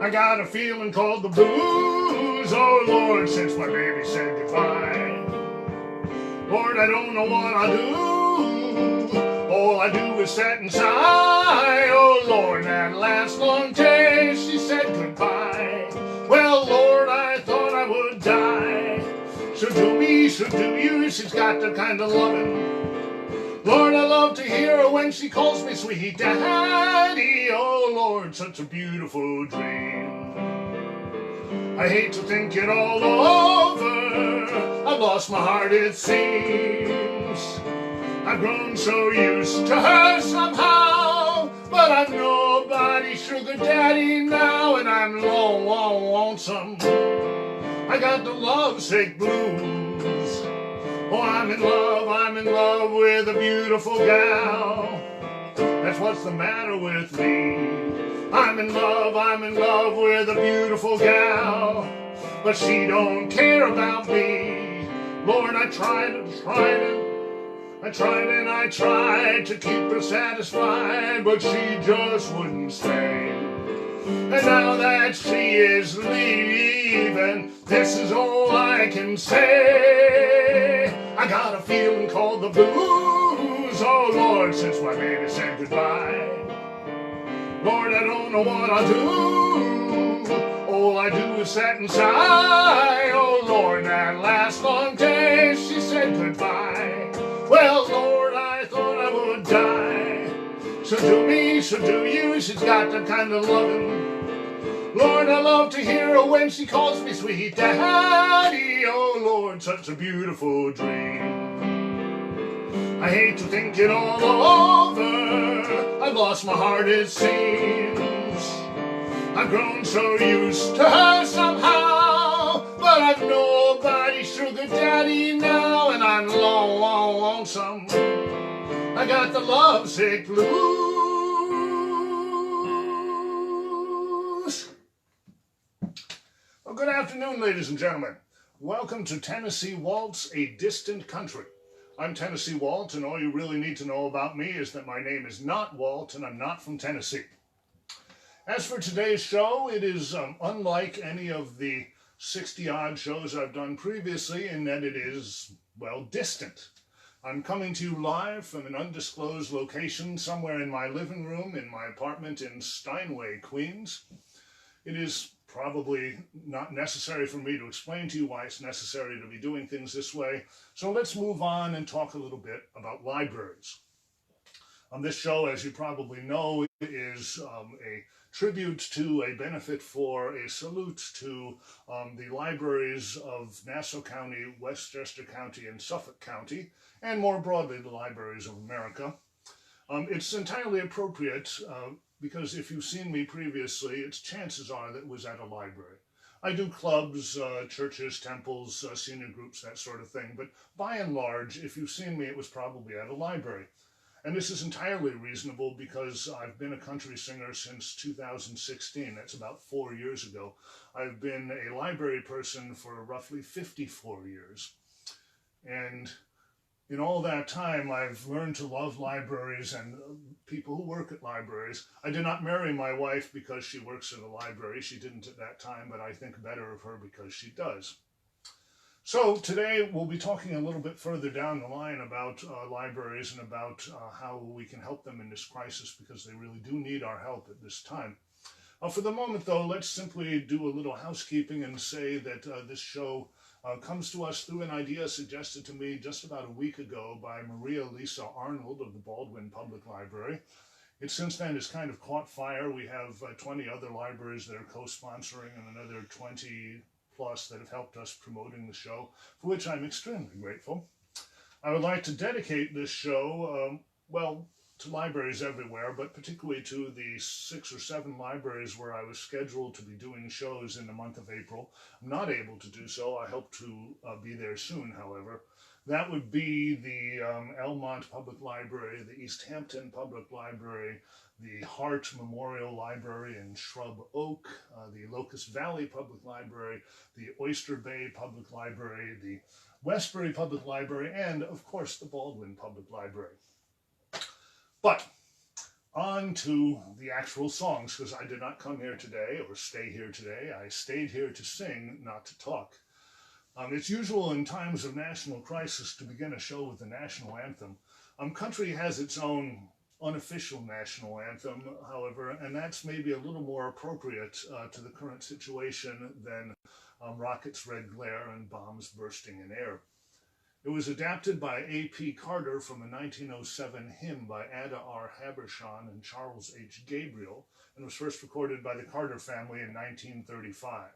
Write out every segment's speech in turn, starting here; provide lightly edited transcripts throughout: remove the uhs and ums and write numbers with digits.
I got a feeling called the blues, oh Lord, since my baby said goodbye. Lord, I don't know what I do. All I do is sit and sigh. Oh Lord, that last long day she said goodbye. Well, Lord, I thought I would die. She'll do me, she'll do you, she's got the kind of loving. Lord, I love to hear her when she calls me sweet daddy. Oh Lord, such a beautiful dream. I hate to think it all over. I've lost my heart, it seems. I've grown so used to her somehow, but I'm nobody's sugar daddy now, and I'm lonesome. I got the lovesick blues. Oh, I'm in love with a beautiful gal. That's what's the matter with me. I'm in love with a beautiful gal, but she don't care about me. Lord, I tried to keep her satisfied, but she just wouldn't stay. And now that she is leaving, this is all I can say. I got a feeling called the blues, oh Lord, since my baby said goodbye. Lord, I don't know what I do. All I do is sit and sigh. Oh Lord, that last long day she said goodbye. Well, Lord, I thought I would die. She'll do me, she'll do you, she's got the kind of loving. Lord, I love to hear her when she calls me sweet daddy. Oh Lord, such a beautiful dream. I hate to think it all over. I've lost my heart, it seems. I've grown so used to her somehow, but I've nobody's sugar daddy now, and I'm lonesome. I got the lovesick blues. Well, good afternoon, ladies and gentlemen. Welcome to Tennessee Waltz, a Distant Country. I'm Tennessee Walt, and all you really need to know about me is that my name is not Walt, and I'm not from Tennessee. As for today's show, it is unlike any of the 60-odd shows I've done previously in that it is, well, distant. I'm coming to you live from an undisclosed location somewhere in my living room in my apartment in Steinway, Queens. It is probably not necessary for me to explain to you why it's necessary to be doing things this way, so let's move on and talk a little bit about libraries. This show, as you probably know, is a tribute to, a benefit for, a salute to the libraries of Nassau County, Westchester County, and Suffolk County, and more broadly the libraries of America. It's entirely appropriate because if you've seen me previously, its chances are that it was at a library. I do clubs, churches, temples, senior groups, that sort of thing, but by and large, if you've seen me, it was probably at a library. And this is entirely reasonable because I've been a country singer since 2016. That's about 4 years ago. I've been a library person for roughly 54 years. And in all that time, I've learned to love libraries and people who work at libraries. I did not marry my wife because she works at a library. She didn't at that time, but I think better of her because she does. So today we'll be talking a little bit further down the line about libraries and about how we can help them in this crisis, because they really do need our help at this time. For the moment, though, let's simply do a little housekeeping and say that this show comes to us through an idea suggested to me just about a week ago by Maria Lisa Arnold of the Baldwin Public Library. It since then has kind of caught fire. We have 20 other libraries that are co-sponsoring and another 20 plus that have helped us promoting the show, for which I'm extremely grateful. I would like to dedicate this show, well, to libraries everywhere, but particularly to the 6 or 7 libraries where I was scheduled to be doing shows in the month of April. I'm not able to do so. I hope to be there soon, however. That would be the Elmont Public Library, the East Hampton Public Library, the Hart Memorial Library in Shrub Oak, the Locust Valley Public Library, the Oyster Bay Public Library, the Westbury Public Library, and, of course, the Baldwin Public Library. But On to the actual songs, because I did not come here today or stay here today. I stayed here to sing, not to talk. It's usual in times of national crisis to begin a show with the national anthem. Country has its own unofficial national anthem, however, and that's maybe a little more appropriate to the current situation than rockets' red glare and bombs bursting in air. It was adapted by A.P. Carter from a 1907 hymn by Ada R. Habershon and Charles H. Gabriel, and was first recorded by the Carter family in 1935.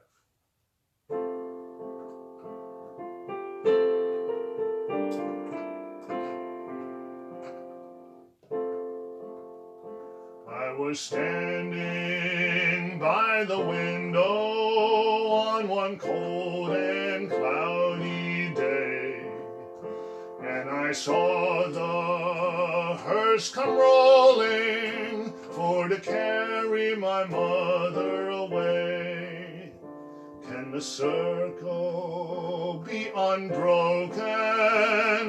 I was standing by the window on one cold and cloudy day, and I saw the hearse come rolling for to carry my mother away. Can the circle be unbroken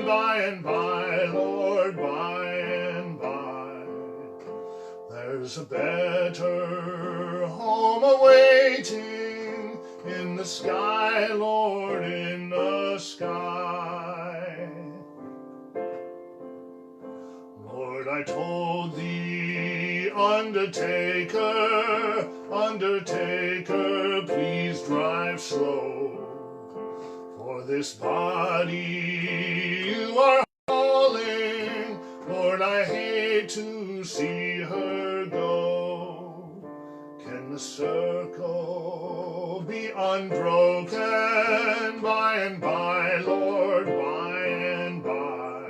by and by, Lord, by and by? There's a better home awaiting in the sky, Lord, in the sky. Lord, I told the undertaker, undertaker, please drive slow, for this body you are hauling, Lord, I hate to see her go. Can the circle be unbroken by and by, Lord, by and by?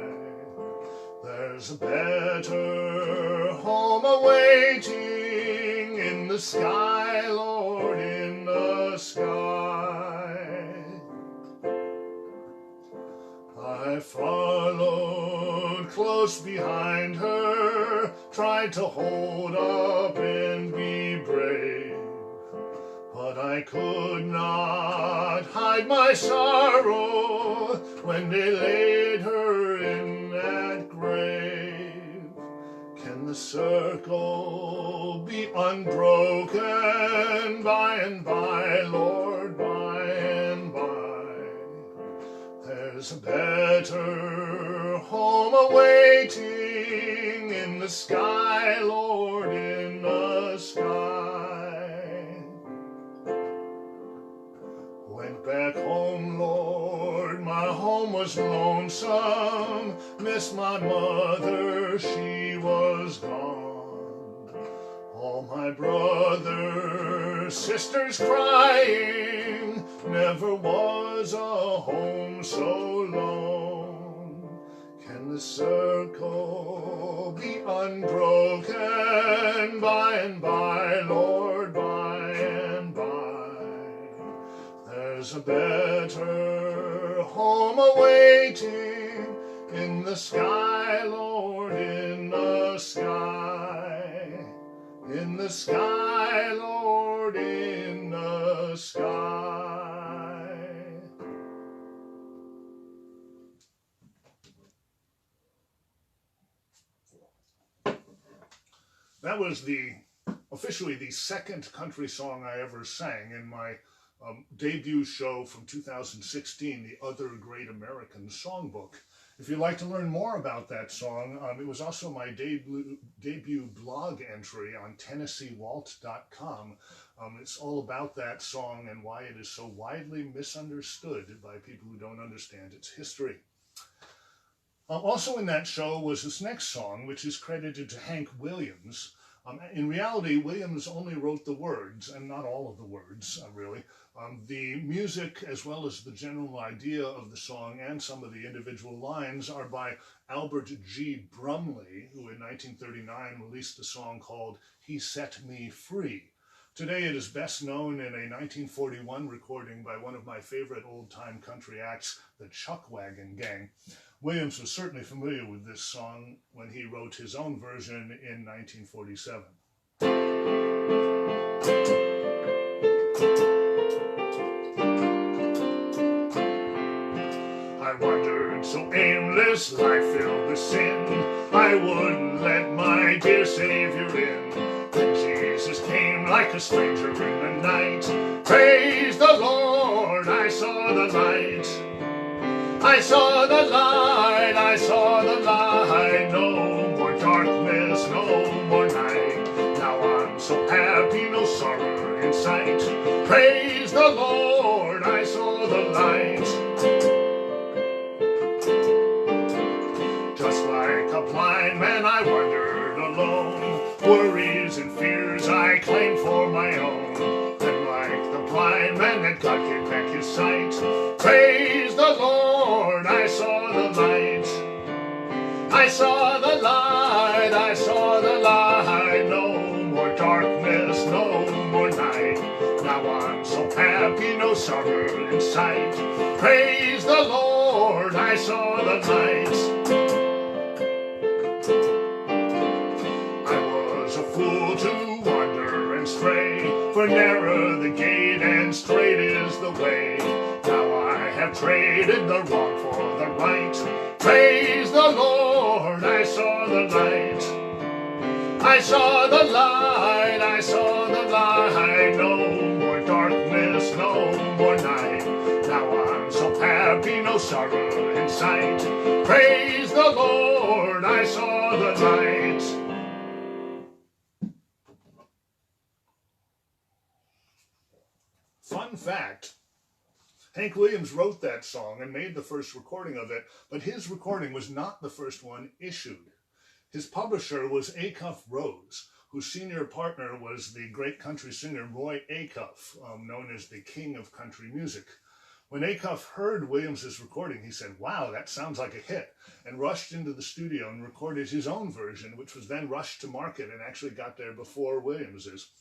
There's a better home awaiting in the sky, Lord, in the sky. I followed close behind her, tried to hold up and be brave, but I could not hide my sorrow when they laid her in that grave. Can the circle be unbroken by and by, Lord, by and by? There's a better home awaiting in the sky, Lord, in the sky. Went back home, Lord, my home was lonesome. Missed my mother, she was gone. All my brothers, sisters crying, never was a home so lone. Can the circle be unbroken by and by, Lord, by and by? There's a better home awaiting in the sky, Lord, in the sky. In the sky, Lord, in the sky. That was officially the second country song I ever sang in my debut show from 2016, The Other Great American Songbook. If you'd like to learn more about that song, it was also my debut blog entry on TennesseeWalt.com. It's all about that song and why it is so widely misunderstood by people who don't understand its history. Also in that show was this next song, which is credited to Hank Williams. In reality, Williams only wrote the words, and not all of the words, really. The music, as well as the general idea of the song and some of the individual lines, are by Albert G. Brumley, who in 1939 released a song called He Set Me Free. Today it is best known in a 1941 recording by one of my favorite old-time country acts, the Chuckwagon Gang. Williams was certainly familiar with this song when he wrote his own version in 1947. I wandered so aimless, life filled with sin. I wouldn't let my dear Savior in. Then Jesus came like a stranger in the night. Praise the Lord, I saw the light. I saw the light, I saw the light. No more darkness, no more night. Now I'm so happy, no sorrow in sight. Praise the Lord, I saw the light. Just like a blind man I wandered alone. Worries and fears I claimed for my own. Then like the blind man that God gave back his sight. Praise the Lord, I saw the light. I saw the light, I saw the light. No more darkness, no more night. Now I'm so happy, no sorrow in sight. Praise the Lord, I saw the light. Fool to wander and stray, for narrow the gate and straight is the way. Now I have traded the wrong for the right. Praise the Lord, I saw the light. I saw the light, I saw the light. No more darkness, no more night. Now I'm so happy, no sorrow in sight. Praise the Lord, I saw the light. Fun fact, Hank Williams wrote that song and made the first recording of it, but his recording was not the first one issued. His publisher was Acuff Rose, whose senior partner was the great country singer Roy Acuff, known as the king of country music. When Acuff heard Williams's recording, he said, "Wow, that sounds like a hit," and rushed into the studio and recorded his own version, which was then rushed to market and actually got there before Williams's.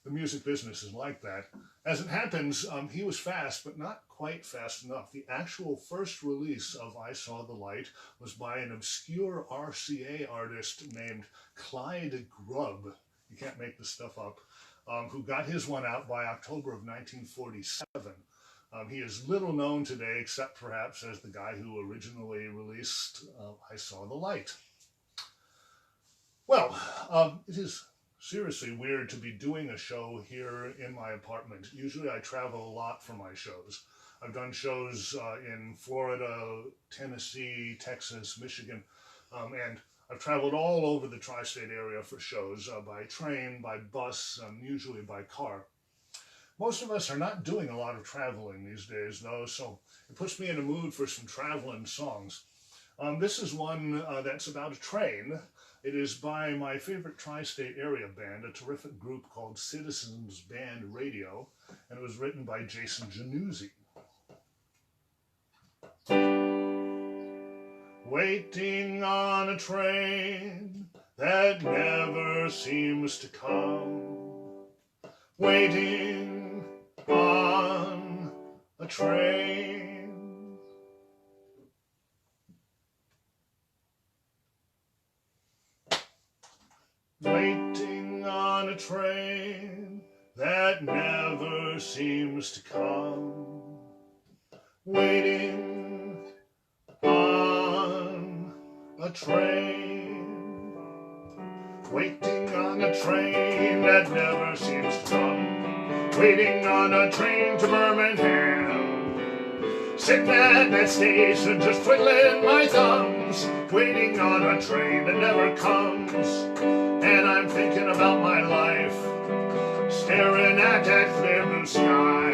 The music business is like that. As it happens, he was fast, but not quite fast enough. The actual first release of I Saw the Light was by an obscure RCA artist named Clyde Grubb. You can't make this stuff up. Who got his one out by October of 1947. He is little known today, except perhaps as the guy who originally released I Saw the Light. Well, it is seriously weird to be doing a show here in my apartment. Usually I travel a lot for my shows. I've done shows in Florida, Tennessee, Texas, Michigan, and I've traveled all over the tri-state area for shows by train, by bus, usually by car. Most of us are not doing a lot of traveling these days, though, so it puts me in a mood for some traveling songs. This is one that's about a train. It is by my favorite tri-state area band, a terrific group called Citizens Band Radio, and it was written by Jason Januzzi. Waiting on a train that never seems to come. Waiting on a train. Waiting on a train that never seems to come. Waiting on a train. Waiting on a train that never seems to come. Waiting on a train to Birmingham. Sitting at that station just twiddling my thumbs. Waiting on a train that never comes. And I'm thinking about my life, staring at that clear blue sky.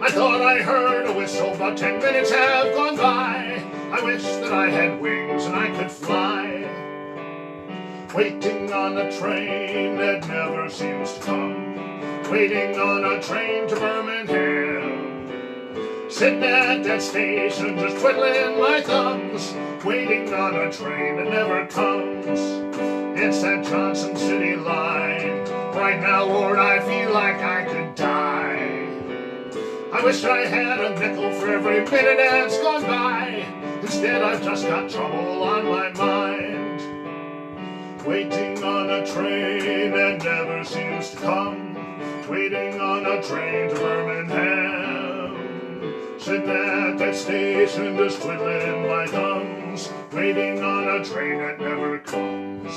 I thought I heard a whistle, but 10 minutes have gone by. I wish that I had wings and I could fly. Waiting on a train that never seems to come. Waiting on a train to Birmingham. Sitting at that station just twiddling my thumbs. Waiting on a train that never comes. It's that Johnson City line. Right now, Lord, I feel like I could die. I wish I had a nickel for every minute that's gone by. Instead, I've just got trouble on my mind. Waiting on a train that never seems to come. Waiting on a train to Birmingham. Sitting at that station just twiddling my thumbs. waiting on a train that never comes.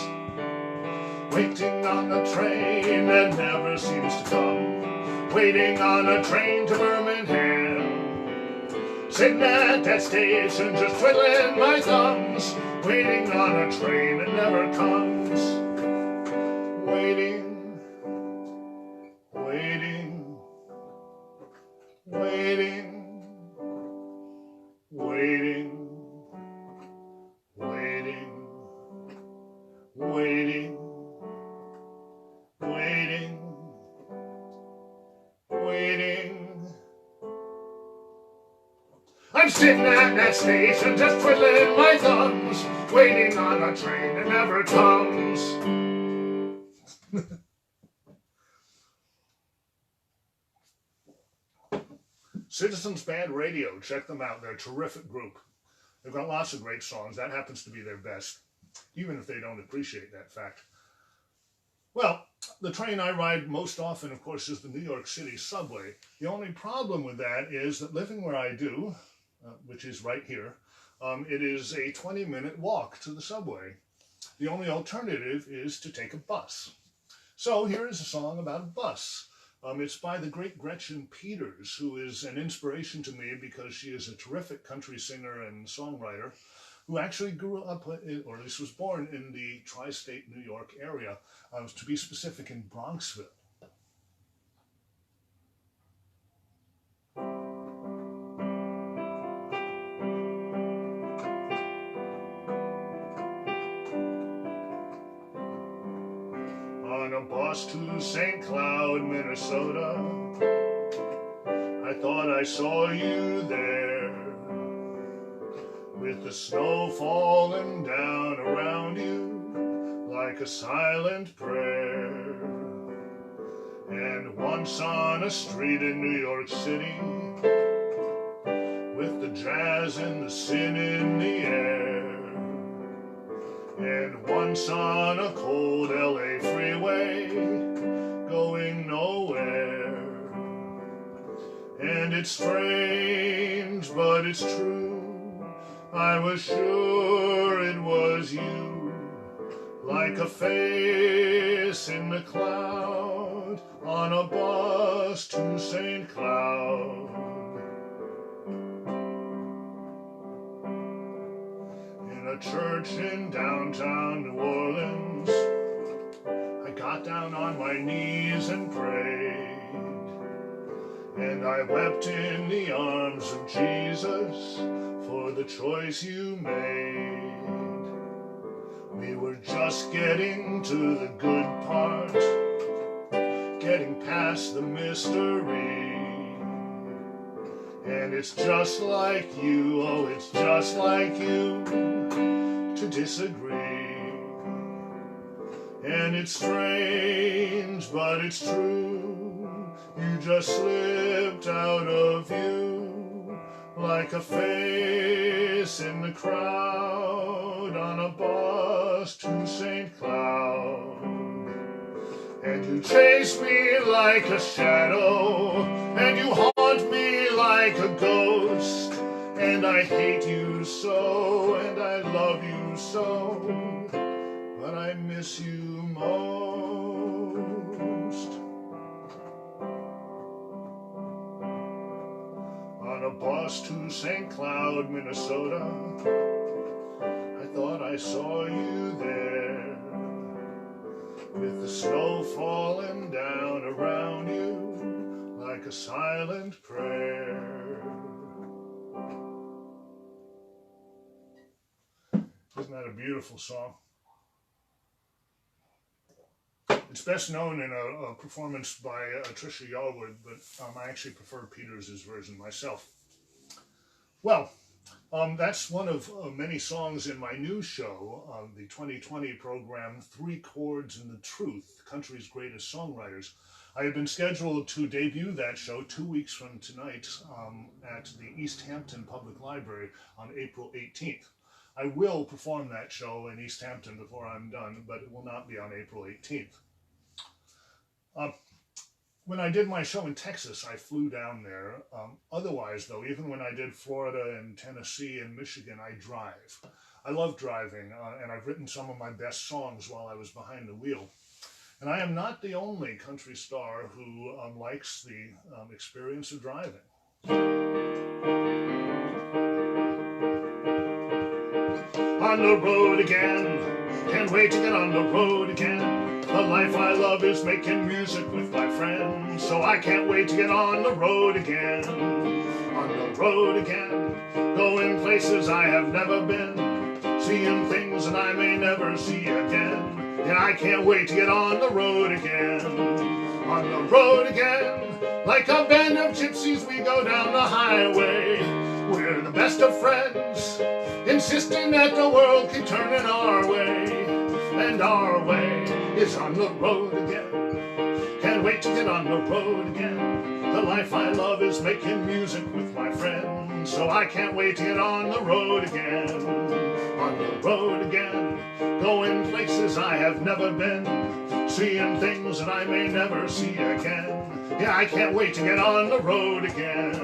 Waiting on a train that never seems to come. Waiting on a train to Birmingham. Sitting at that station just twiddling my thumbs. Waiting on a train that never comes. Waiting, waiting, waiting, waiting, waiting, waiting, waiting, waiting. I'm sitting at that station just twiddling my thumbs, waiting on a train that never comes. Citizens Band Radio, check them out. They're a terrific group. They've got lots of great songs. That happens to be their best, even if they don't appreciate that fact. Well, the train I ride most often, of course, is the New York City subway. The only problem with that is that living where I do, which is right here, it is a 20-minute walk to the subway. The only alternative is to take a bus. So here is a song about a bus. It's by the great Gretchen Peters, who is an inspiration to me because she is a terrific country singer and songwriter who actually grew up, or at least was born in the tri-state New York area, to be specific, in Bronxville. On a bus to St. Cloud, Minnesota, I thought I saw you there, with the snow falling down around you like a silent prayer. And once on a street in New York City, with the jazz and the sin in the air. And once on a cold LA freeway, going nowhere. And it's strange, but it's true, I was sure it was you, like a face in the cloud, on a bus to St. Cloud. In a church in downtown New Orleans, I got down on my knees and prayed. And I wept in the arms of Jesus for the choice you made. We were just getting to the good part, getting past the mystery. And it's just like you, oh, it's just like you to disagree. And it's strange, but it's true, you just slipped out of view, like a face in the crowd, on a bus to St. Cloud. And you chase me like a shadow, and you haunt me like a ghost. And I hate you so, and I love you so, but I miss you most. On a bus to St. Cloud, Minnesota, I thought I saw you there, with the snow falling down around you like a silent prayer. Isn't that a beautiful song? It's best known in a performance by Trisha Yarwood, but I actually prefer Peters' version myself. Well, that's one of many songs in my new show, the 2020 program, Three Chords and the Truth, the country's greatest songwriters. I have been scheduled to debut that show 2 weeks from tonight at the East Hampton Public Library on April 18th. I will perform that show in East Hampton before I'm done, but it will not be on April 18th. When I did my show in Texas, I flew down there. Otherwise, though, even when I did Florida and Tennessee and Michigan, I drive. I love driving, and I've written some of my best songs while I was behind the wheel. And I am not the only country star who likes the experience of driving. On the road again, can't wait to get on the road again. The life I love is making music with my friends, so I can't wait to get on the road again. On the road again, going places I have never been, seeing things that I may never see again. Yeah, I can't wait to get on the road again. On the road again, like a band of gypsies we go down the highway. We're the best of friends, insisting that the world keep turning our way. And our way is on the road again. Can't wait to get on the road again. The life I love is making music with my friends, so I can't wait to get on the road again. On the road again, going places I have never been, seeing things that I may never see again. Yeah, I can't wait to get on the road again.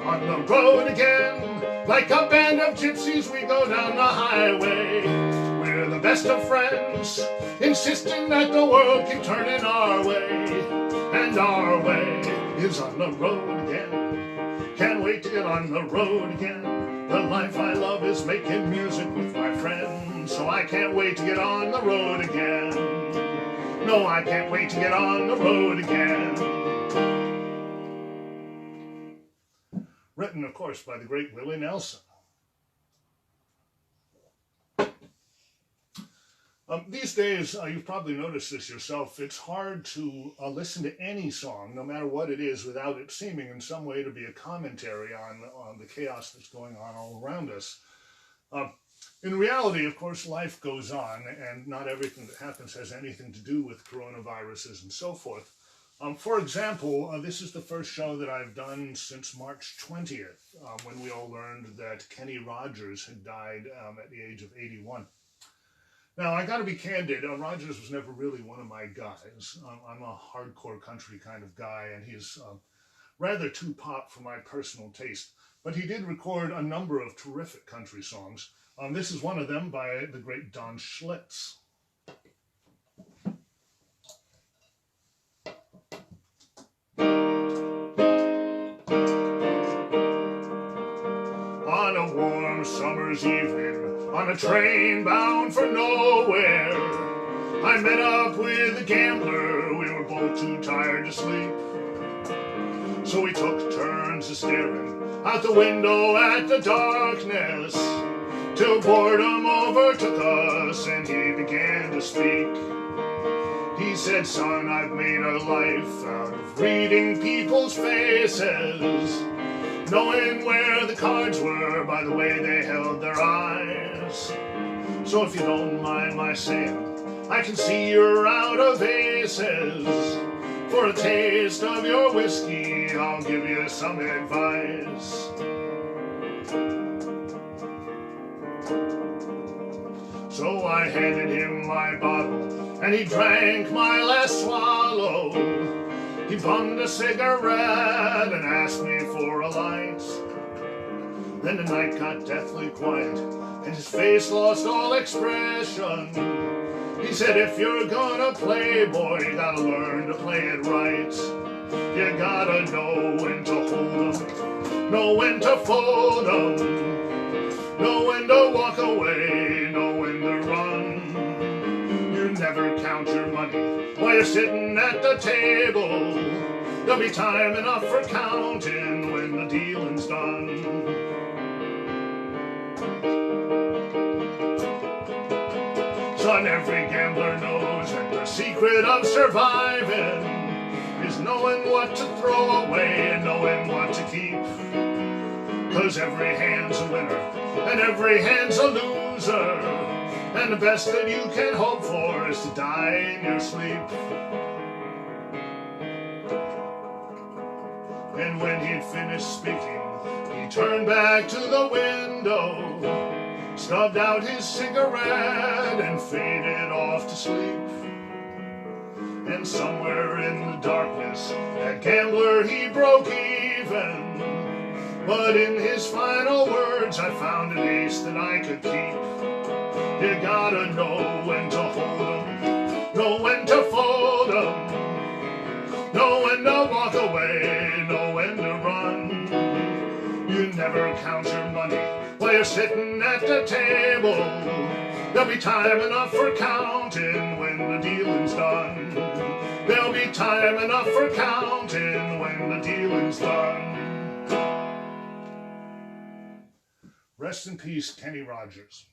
On the road again, like a band of gypsies we go down the highway. We're the best of friends, insisting that the world keep turning our way. And our way is on the road again. Can't wait to get on the road again. The life I love is making music with my friends, so I can't wait to get on the road again. No, I can't wait to get on the road again. Written, of course, by the great Willie Nelson. These days, you've probably noticed this yourself, it's hard to listen to any song, no matter what it is, without it seeming in some way to be a commentary on the chaos that's going on all around us. In reality, of course, life goes on, and not everything that happens has anything to do with coronaviruses and so forth. For example, this is the first show that I've done since March 20th, when we all learned that Kenny Rogers had died at the age of 81. Now, I got to be candid, Rogers was never really one of my guys. I'm a hardcore country kind of guy, and he's rather too pop for my personal taste. But he did record a number of terrific country songs. This is one of them by the great Don Schlitz. On a warm summer's evening, on a train bound for nowhere, I met up with a gambler. We were both too tired to sleep, so we took turns staring out the window at the darkness, till boredom overtook us and he began to speak. He said, "Son, I've made a life out of reading people's faces, knowing where the cards were by the way they held their eyes. So if you don't mind my saying, I can see you're out of aces. For a taste of your whiskey, I'll give you some advice." So I handed him my bottle, and he drank my last swallow. He bummed a cigarette and asked me for a light. Then the night got deathly quiet, and his face lost all expression. He said, "If you're gonna play, boy, you gotta learn to play it right. You gotta know when to hold 'em, know when to fold 'em, know when to walk away, know when to run. You never count your money while you're sitting at the table. There'll be time enough for counting when the dealing's done." Son, every gambler knows that the secret of surviving is knowing what to throw away and knowing what to keep. 'Cause every hand's a winner and every hand's a loser, and the best that you can hope for is to die in your sleep. And when he'd finished speaking, he turned back to the window, snubbed out his cigarette and faded off to sleep. And somewhere in the darkness, that gambler, he broke even. But in his final words, I found an ace that I could keep. You gotta know when to hold 'em, know when to fold 'em, know when to walk away, know when to run. You never count your money while you're sitting at the table. There'll be time enough for counting when the dealing's done. There'll be time enough for counting when the dealing's done. Rest in peace, Kenny Rogers.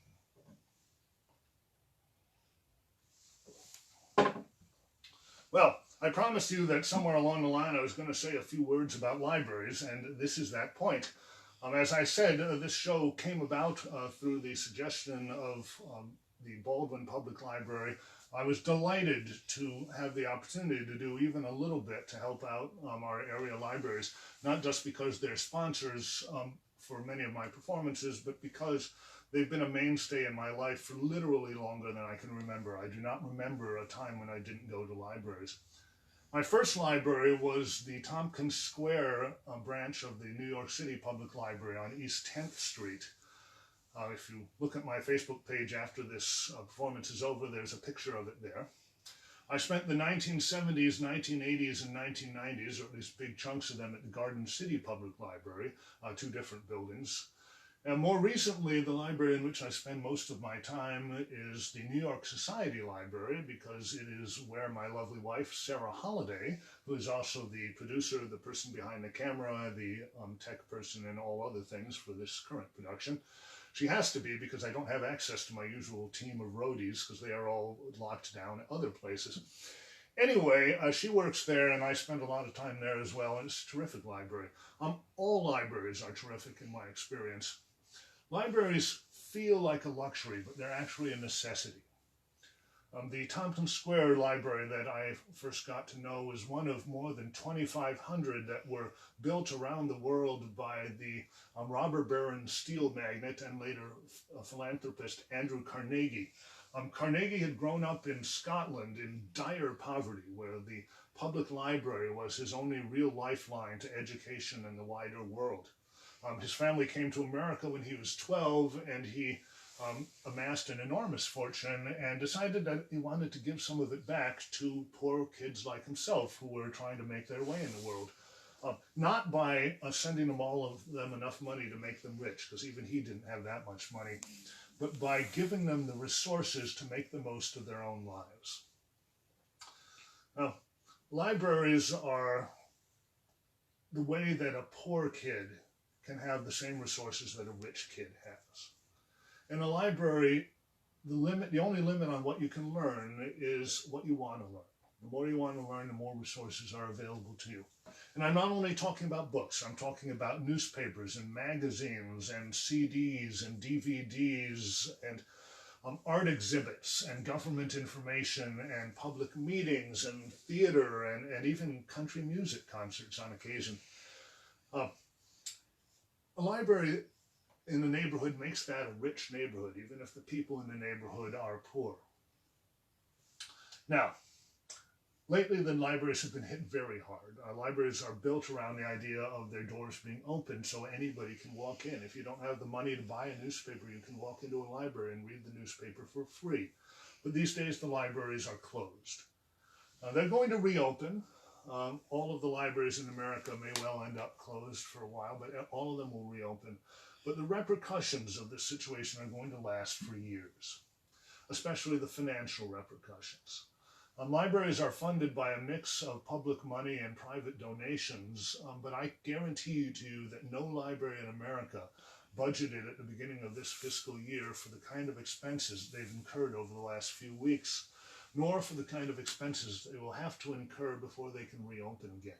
Well, I promised you that somewhere along the line I was going to say a few words about libraries, and this is that point. As I said, this show came about through the suggestion of the Baldwin Public Library. I was delighted to have the opportunity to do even a little bit to help out our area libraries, not just because they're sponsors for many of my performances, but because they've been a mainstay in my life for literally longer than I can remember. I do not remember a time when I didn't go to libraries. My first library was the Tompkins Square branch of the New York City Public Library on East 10th Street. If you look at my Facebook page after this performance is over, there's a picture of it there. I spent the 1970s, 1980s, and 1990s, or at least big chunks of them, at the Garden City Public Library, two different buildings. And more recently, the library in which I spend most of my time is the New York Society Library, because it is where my lovely wife, Sarah Holliday, who is also the producer, the person behind the camera, the tech person, and all other things for this current production. She has to be, because I don't have access to my usual team of roadies, because they are all locked down at other places. Anyway, she works there, and I spend a lot of time there as well, and it's a terrific library. All libraries are terrific in my experience. Libraries feel like a luxury, but they're actually a necessity. The Tompkins Square Library that I first got to know was one of more than 2,500 that were built around the world by the robber baron steel magnate and later philanthropist Andrew Carnegie. Carnegie had grown up in Scotland in dire poverty, where the public library was his only real lifeline to education in the wider world. His family came to America when he was 12, and he amassed an enormous fortune and decided that he wanted to give some of it back to poor kids like himself who were trying to make their way in the world. Not by sending them all of them enough money to make them rich, because even he didn't have that much money, but by giving them the resources to make the most of their own lives. Now, libraries are the way that a poor kid can have the same resources that a rich kid has. In a library, the only limit on what you can learn is what you want to learn. The more you want to learn, the more resources are available to you. And I'm not only talking about books, I'm talking about newspapers and magazines and CDs and DVDs and art exhibits and government information and public meetings and theater and even country music concerts on occasion. A library in a neighborhood makes that a rich neighborhood, even if the people in the neighborhood are poor. Now, lately the libraries have been hit very hard. Libraries are built around the idea of their doors being open so anybody can walk in. If you don't have the money to buy a newspaper, you can walk into a library and read the newspaper for free. But these days the libraries are closed. They're going to reopen. All of the libraries in America may well end up closed for a while, but all of them will reopen. But the repercussions of this situation are going to last for years, especially the financial repercussions. Libraries are funded by a mix of public money and private donations, but I guarantee to you that no library in America budgeted at the beginning of this fiscal year for the kind of expenses they've incurred over the last few weeks, nor for the kind of expenses they will have to incur before they can reopen again.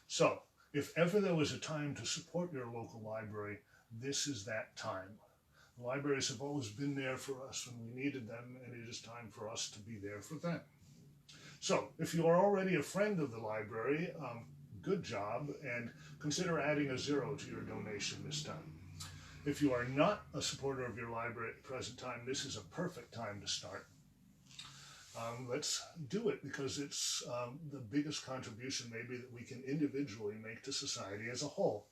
So, if ever there was a time to support your local library, this is that time. The libraries have always been there for us when we needed them, and it is time for us to be there for them. So, if you are already a friend of the library, good job, and consider adding a 0 to your donation this time. If you are not a supporter of your library at the present time, this is a perfect time to start. let's do it because it's the biggest contribution maybe that we can individually make to society as a whole.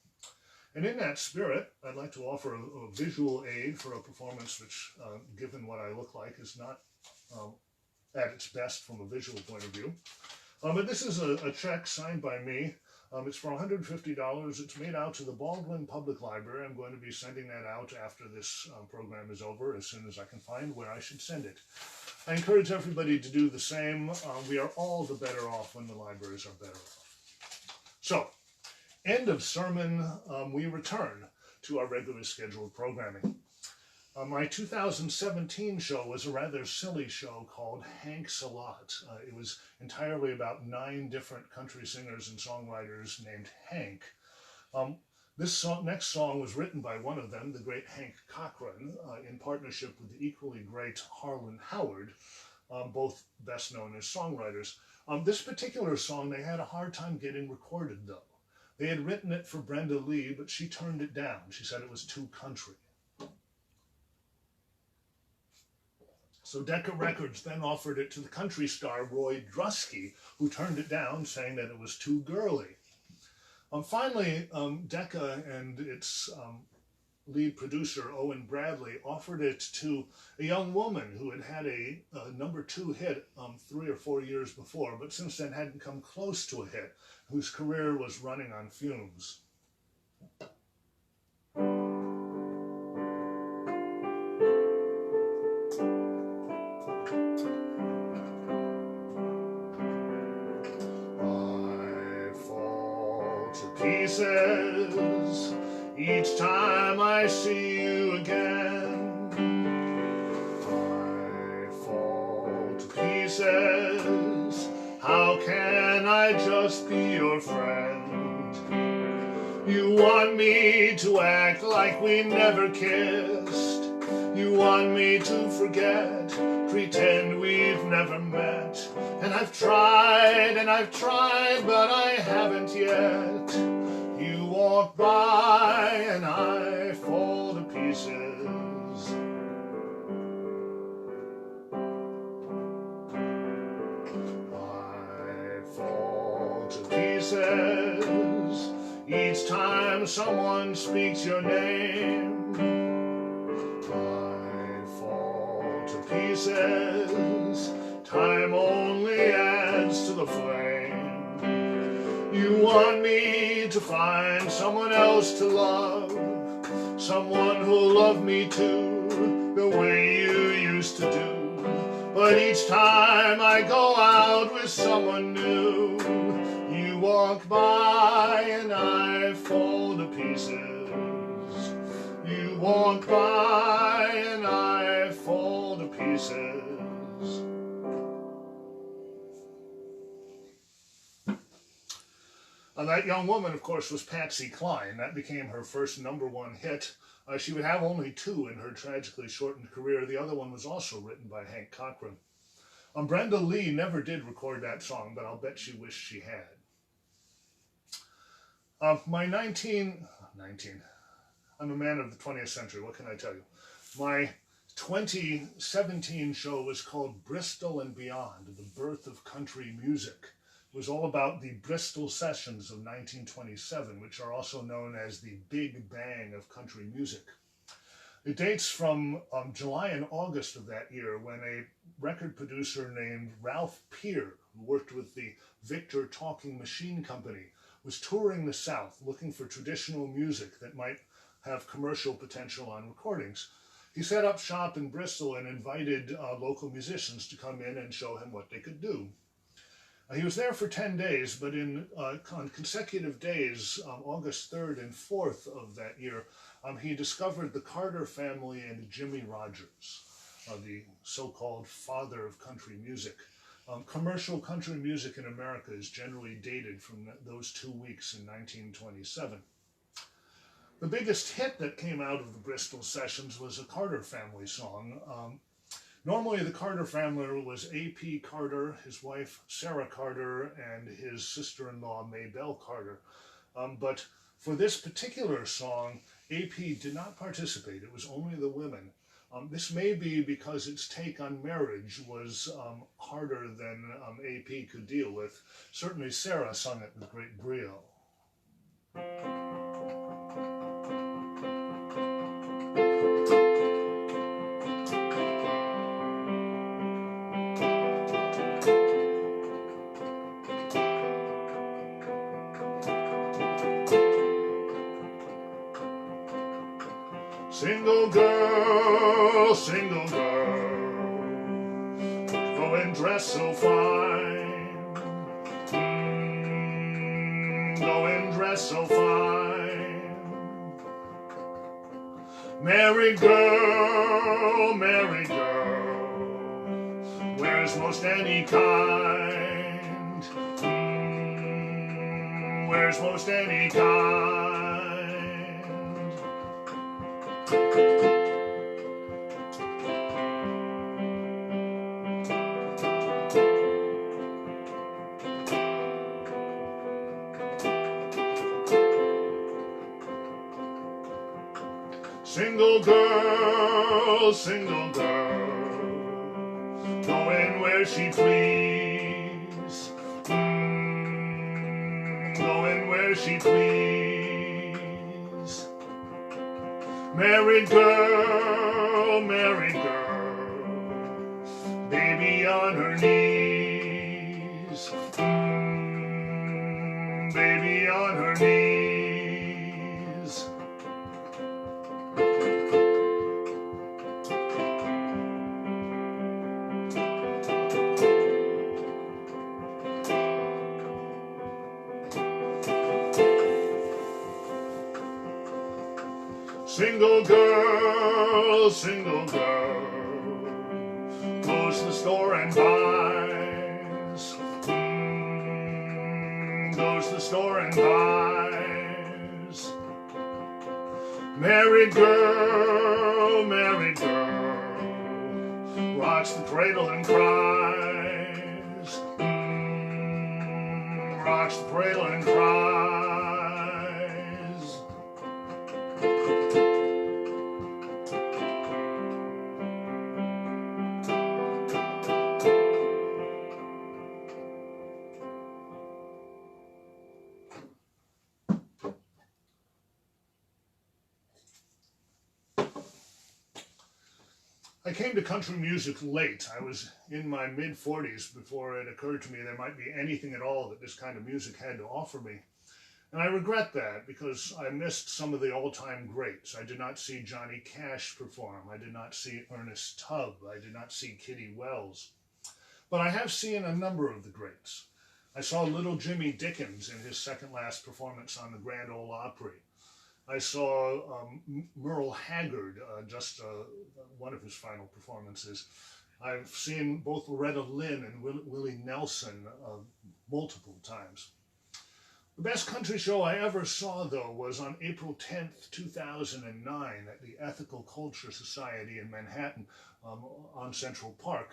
And in that spirit, I'd like to offer a visual aid for a performance which, given what I look like, is not at its best from a visual point of view. But this is a check signed by me. It's for $150. It's made out to the Baldwin Public Library. I'm going to be sending that out after this program is over, as soon as I can find where I should send it. I encourage everybody to do the same. We are all the better off when the libraries are better off. So, end of sermon, we return to our regularly scheduled programming. My 2017 show was a rather silly show called Hank's a Lot. It was entirely about 9 different country singers and songwriters named Hank. This next song was written by one of them, the great Hank Cochran, in partnership with the equally great Harlan Howard, both best known as songwriters. This particular song they had a hard time getting recorded, though. They had written it for Brenda Lee, but she turned it down. She said it was too country. So Decca Records then offered it to the country star Roy Drusky, who turned it down, saying that it was too girly. Finally, Decca and its lead producer, Owen Bradley, offered it to a young woman who had had a #2 hit 3 or 4 years before, but since then hadn't come close to a hit, whose career was running on fumes. Pieces each time I see you again. I fall to pieces. How can I just be your friend? You want me to act like we never kissed. You want me to forget, pretend we've never met. And I've tried, but I haven't yet. You walk by and I fall to pieces. I fall to pieces each time someone speaks your name. Pieces, time only adds to the flame. You want me to find someone else to love, someone who'll love me too, the way you used to do. But each time I go out with someone new, you walk by and I fall to pieces. You walk by and I fall to pieces. That young woman, of course, was Patsy Cline. That became her first #1 hit. She would have only 2 in her tragically shortened career. The other one was also written by Hank Cochran. Brenda Lee never did record that song, but I'll bet she wished she had. I'm a man of the 20th century, what can I tell you? My 2017 show was called Bristol and Beyond, The Birth of Country Music. It was all about the Bristol Sessions of 1927, which are also known as the Big Bang of country music. It dates from July and August of that year, when a record producer named Ralph Peer, who worked with the Victor Talking Machine Company, was touring the South looking for traditional music that might have commercial potential on recordings. He set up shop in Bristol and invited local musicians to come in and show him what they could do. He was there for 10 days, but on consecutive days, August 3rd and 4th of that year, he discovered the Carter family and Jimmy Rogers, the so-called father of country music. Commercial country music in America is generally dated from those 2 weeks in 1927. The biggest hit that came out of the Bristol Sessions was a Carter family song. Normally the Carter family was A.P. Carter, his wife Sarah Carter, and his sister-in-law Maybelle Carter. But for this particular song, A.P. did not participate. It was only the women. This may be because its take on marriage was harder than AP could deal with. Certainly Sarah sung it with great brio. Single girl, go and dress so fine. Go and dress so fine. Married girl, wears most any kind. Wears most any kind. Single girl, going where she please, going where she please. Married girl, baby on her knees, baby on her knees. Single girl, goes to the store and buys, goes to the store and buys. Married girl, rocks the cradle and cries, rocks the cradle and cries. I came to country music late. I was in my mid-40s before it occurred to me there might be anything at all that this kind of music had to offer me. And I regret that because I missed some of the all-time greats. I did not see Johnny Cash perform. I did not see Ernest Tubb. I did not see Kitty Wells. But I have seen a number of the greats. I saw little Jimmy Dickens in his second-last performance on the Grand Ole Opry. I saw Merle Haggard, one of his final performances. I've seen both Loretta Lynn and Willie Nelson multiple times. The best country show I ever saw, though, was on April 10th, 2009 at the Ethical Culture Society in Manhattan on Central Park.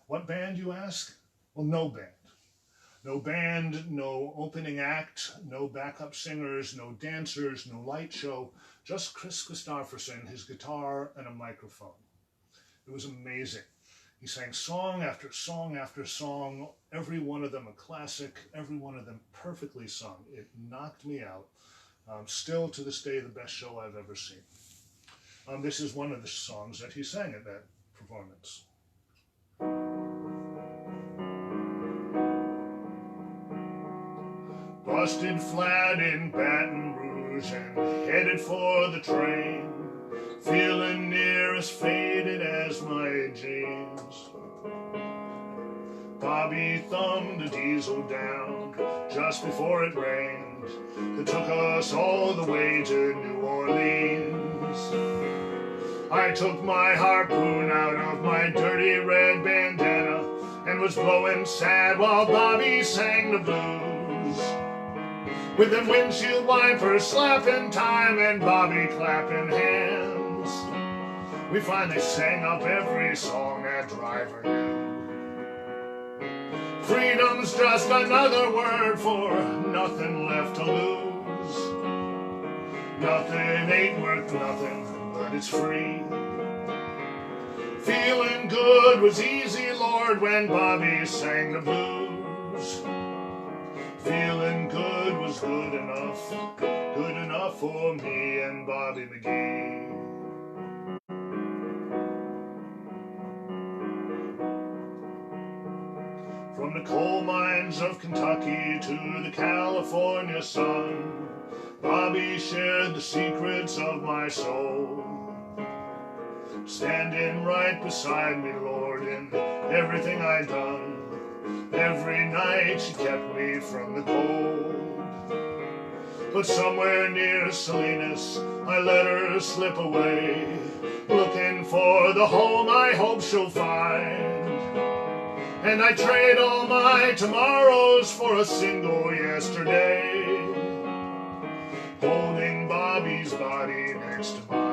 What band, you ask? Well, no band. No band, no opening act, no backup singers, no dancers, no light show, just Chris Christopherson, his guitar, and a microphone. It was amazing. He sang song after song after song, every one of them a classic, every one of them perfectly sung. It knocked me out. Still, to this day, the best show I've ever seen. This is one of the songs that he sang at that performance. Busted flat in Baton Rouge and headed for the train, feeling near as faded as my jeans. Bobby thumbed a diesel down just before it rained that took us all the way to New Orleans. I took my harpoon out of my dirty red bandana and was blowing sad while Bobby sang the blues. With them windshield wipers slapping time and Bobby clapping hands, we finally sang up every song that driver knew. Freedom's just another word for nothing left to lose. Nothing ain't worth nothing, but it's free. Feeling good was easy, Lord, when Bobby sang the blues. Feeling good was good enough for me and Bobby McGee. From the coal mines of Kentucky to the California sun, Bobby shared the secrets of my soul. Standing right beside me, Lord, in everything I'd done. Every night she kept me from the cold. But somewhere near Salinas, I let her slip away, looking for the home I hope she'll find. And I trade all my tomorrows for a single yesterday, holding Bobby's body next to mine.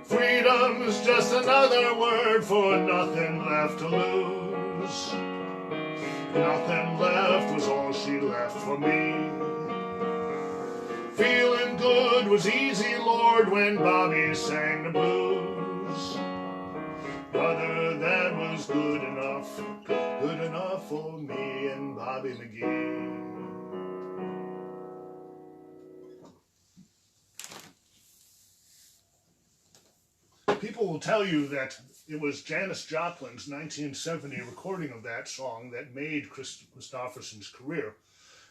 Freedom's just another word for nothing left to lose. Nothing left was all she left for me. Feeling good was easy, Lord, when Bobby sang the blues. Brother, that was good enough for me and Bobby McGee. People will tell you that it was Janis Joplin's 1970 recording of that song that made Kristofferson's career.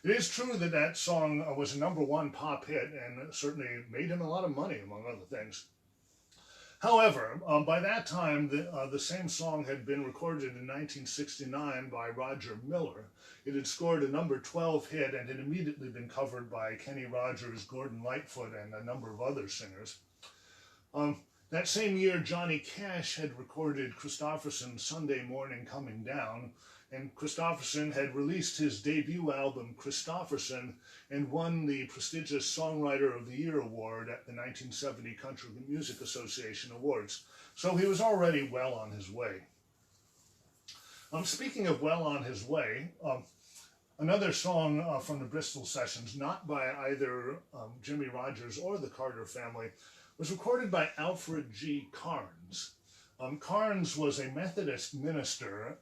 It is true that that song was a #1 pop hit and certainly made him a lot of money, among other things. However, by that time, the same song had been recorded in 1969 by Roger Miller. It had scored a #12 hit and had immediately been covered by Kenny Rogers, Gordon Lightfoot, and a number of other singers. That same year, Johnny Cash had recorded Kristofferson's Sunday Morning Coming Down, and Kristofferson had released his debut album, Kristofferson, and won the prestigious Songwriter of the Year award at the 1970 Country Music Association Awards. So he was already well on his way. Speaking of well on his way, another song from the Bristol Sessions, not by either Jimmy Rogers or the Carter family, was recorded by Alfred G. Carnes. Carnes was a Methodist minister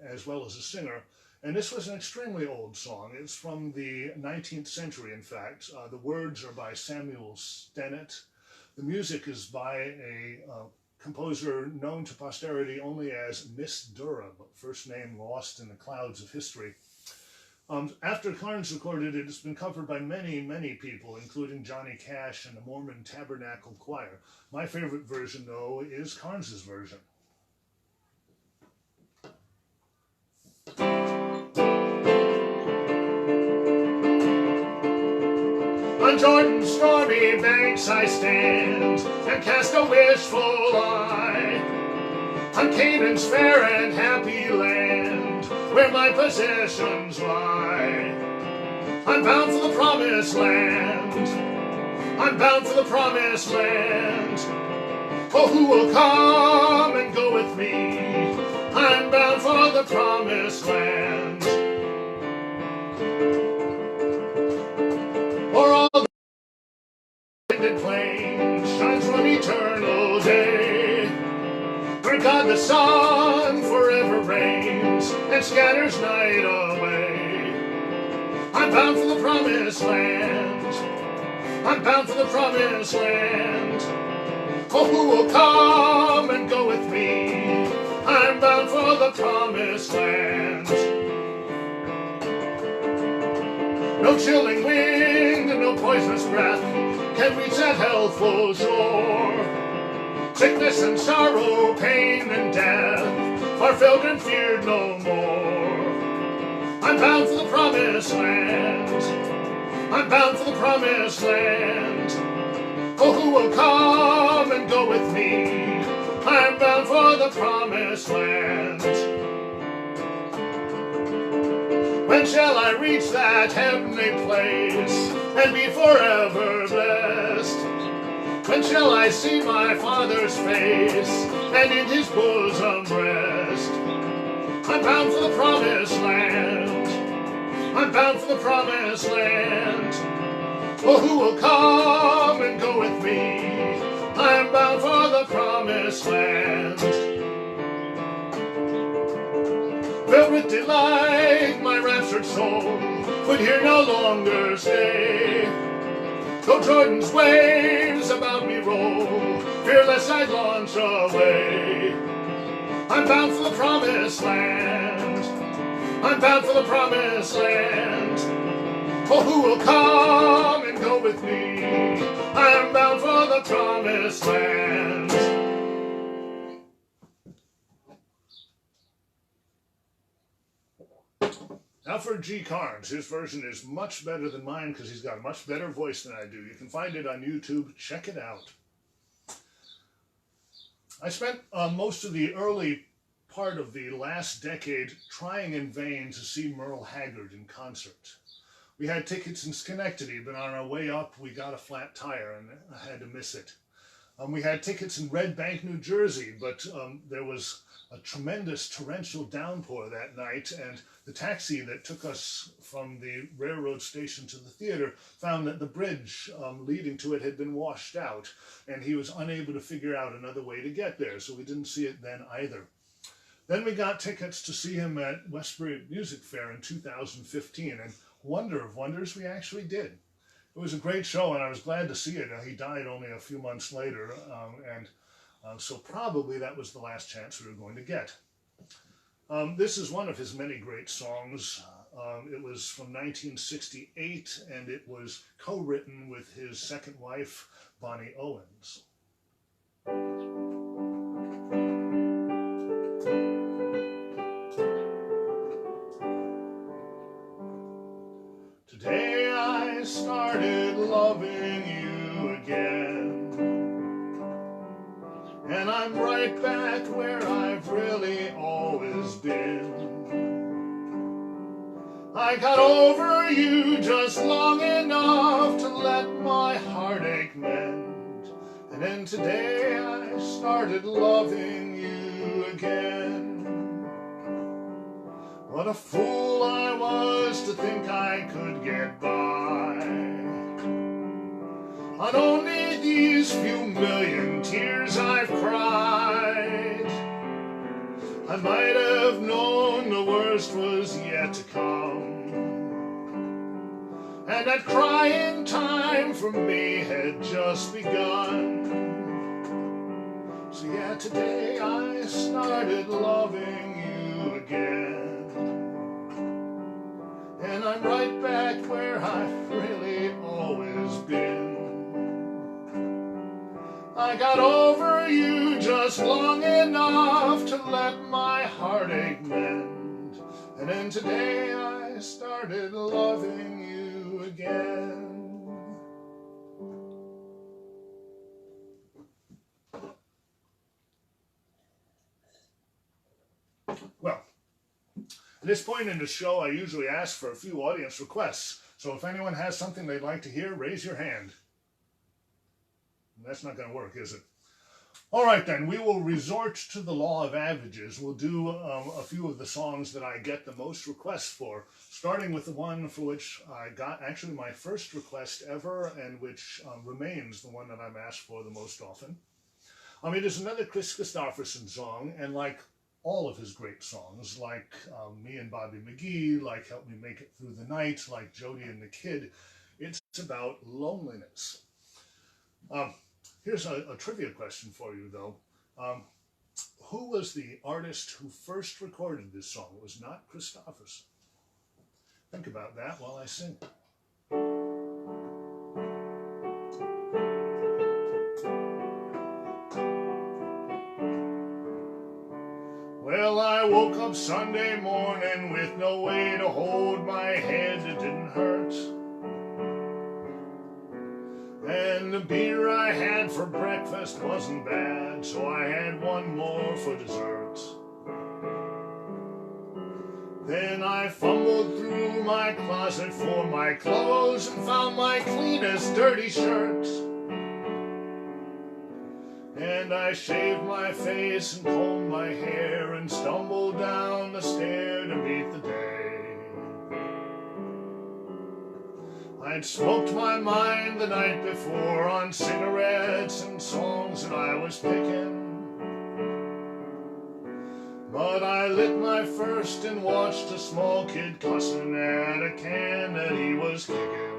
as well as a singer, and this was an extremely old song. It's from the 19th century, in fact. The words are by Samuel Stennett. The music is by a composer known to posterity only as Miss Durham, first name lost in the clouds of history. After Carnes recorded it, it's been covered by many, many people, including Johnny Cash and the Mormon Tabernacle Choir. My favorite version, though, is Carnes's version. On Jordan's stormy banks I stand and cast a wishful eye on Canaan's fair and happy land, where my possessions lie. I'm bound for the promised land. I'm bound for the promised land. Oh, who will come and go with me? I'm bound for the promised land. For all the splendid plain shines one eternal day, where God the sun forever reigns and scatters night away. I'm bound for the promised land. I'm bound for the promised land. Oh, who will come and go with me? I'm bound for the promised land. No chilling wind and no poisonous breath can reach that healthful shore. Sickness and sorrow, pain and death are felt and feared no more. I'm bound for the promised land. I'm bound for the promised land. Oh, who will come and go with me? I'm bound for the promised land. When shall I reach that heavenly place and be forever blessed? When shall I see my Father's face and in his bosom rest? I'm bound for the promised land. I'm bound for the promised land. Oh, who will come and go with me? I'm bound for the promised land. like my raptured soul would here no longer stay. Though Jordan's waves about me roll, fearless I'd launch away. I'm bound for the promised land. I'm bound for the promised land. Oh, who will come and go with me? I am bound for the promised land. Now for G. Carnes. His version is much better than mine because he's got a much better voice than I do. You can find it on YouTube. Check it out. I spent most of the early part of the last decade trying in vain to see Merle Haggard in concert. We had tickets in Schenectady, but on our way up we got a flat tire and I had to miss it. We had tickets in Red Bank, New Jersey, but there was a tremendous torrential downpour that night, and the taxi that took us from the railroad station to the theater found that the bridge leading to it had been washed out, and he was unable to figure out another way to get there, so we didn't see it then either. Then we got tickets to see him at Westbury Music Fair in 2015, and wonder of wonders, we actually did. It was a great show, and I was glad to see it. He died only a few months later, so probably that was the last chance we were going to get. This is one of his many great songs. It was from 1968, and it was co-written with his second wife, Bonnie Owens. Today I started loving you again, and I'm right back where I've really always been. I got over you just long enough to let my heartache mend, and then today I started loving you again. What a fool I was to think I could get by on only these few million tears I've cried. I might have known the worst was yet to come, and that crying time for me had just begun. So yeah, today I started loving you again, and I'm right back where I've really always been. I got over you just long enough to let my heartache mend, and then today I started loving you again. Well, at this point in the show, I usually ask for a few audience requests. So if anyone has something they'd like to hear, raise your hand. That's not going to work, is it? All right, then. We will resort to the law of averages. We'll do a few of the songs that I get the most requests for, starting with the one for which I got actually my first request ever, and which remains the one that I'm asked for the most often. It is another Chris Christopherson song, and like all of his great songs, like Me and Bobby McGee, like Help Me Make It Through the Night, like Jody and the Kid, it's about loneliness. Here's a trivia question for you, though. Who was the artist who first recorded this song? It was not Christopherson. Think about that while I sing. Well, I woke up Sunday morning with no way to hold my head. It didn't hurt. And the beer I had for breakfast wasn't bad, so I had one more for dessert. Then I fumbled through my closet for my clothes and found my cleanest dirty shirt. And I shaved my face and combed my hair and stumbled down the stair to meet the day. I'd smoked my mind the night before on cigarettes and songs that I was picking, but I I lit my first and watched a small kid cussing at a can that he was kicking.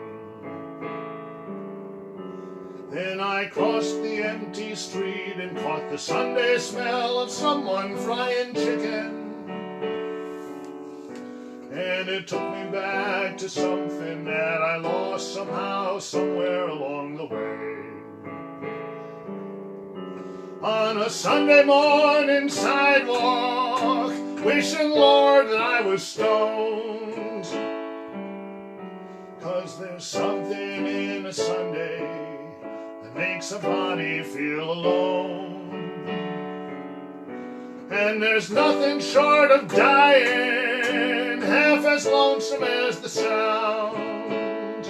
Then I crossed the empty street and caught the Sunday smell of someone frying chicken. And it took me back to something that I lost somehow, somewhere along the way. On a Sunday morning sidewalk, wishing, Lord, that I was stoned. 'Cause there's something in a Sunday that makes a body feel alone. And there's nothing short of dying half as lonesome as the sound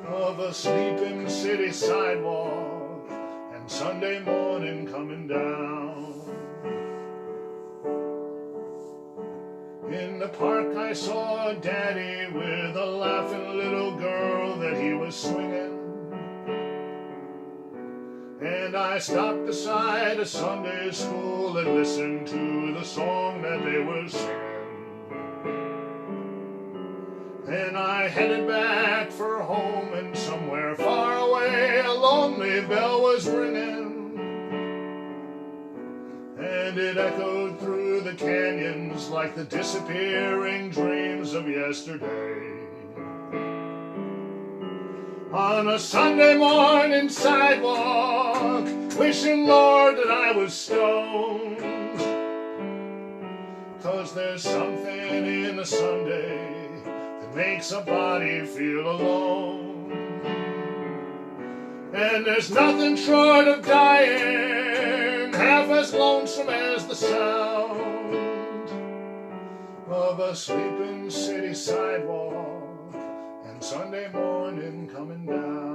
of a sleeping city sidewalk and Sunday morning coming down. In the park I saw a daddy with a laughing little girl that he was swinging. And I stopped beside a Sunday school and listened to the song that they were singing. Then I headed back for home, and somewhere far away a lonely bell was ringing. And it echoed through the canyons like the disappearing dreams of yesterday. On a Sunday morning sidewalk, wishing, Lord, that I was stoned. 'Cause there's something in a Sunday that makes a body feel alone. And there's nothing short of dying half as lonesome as the sound of a sleeping city sidewalk and Sunday morning coming down.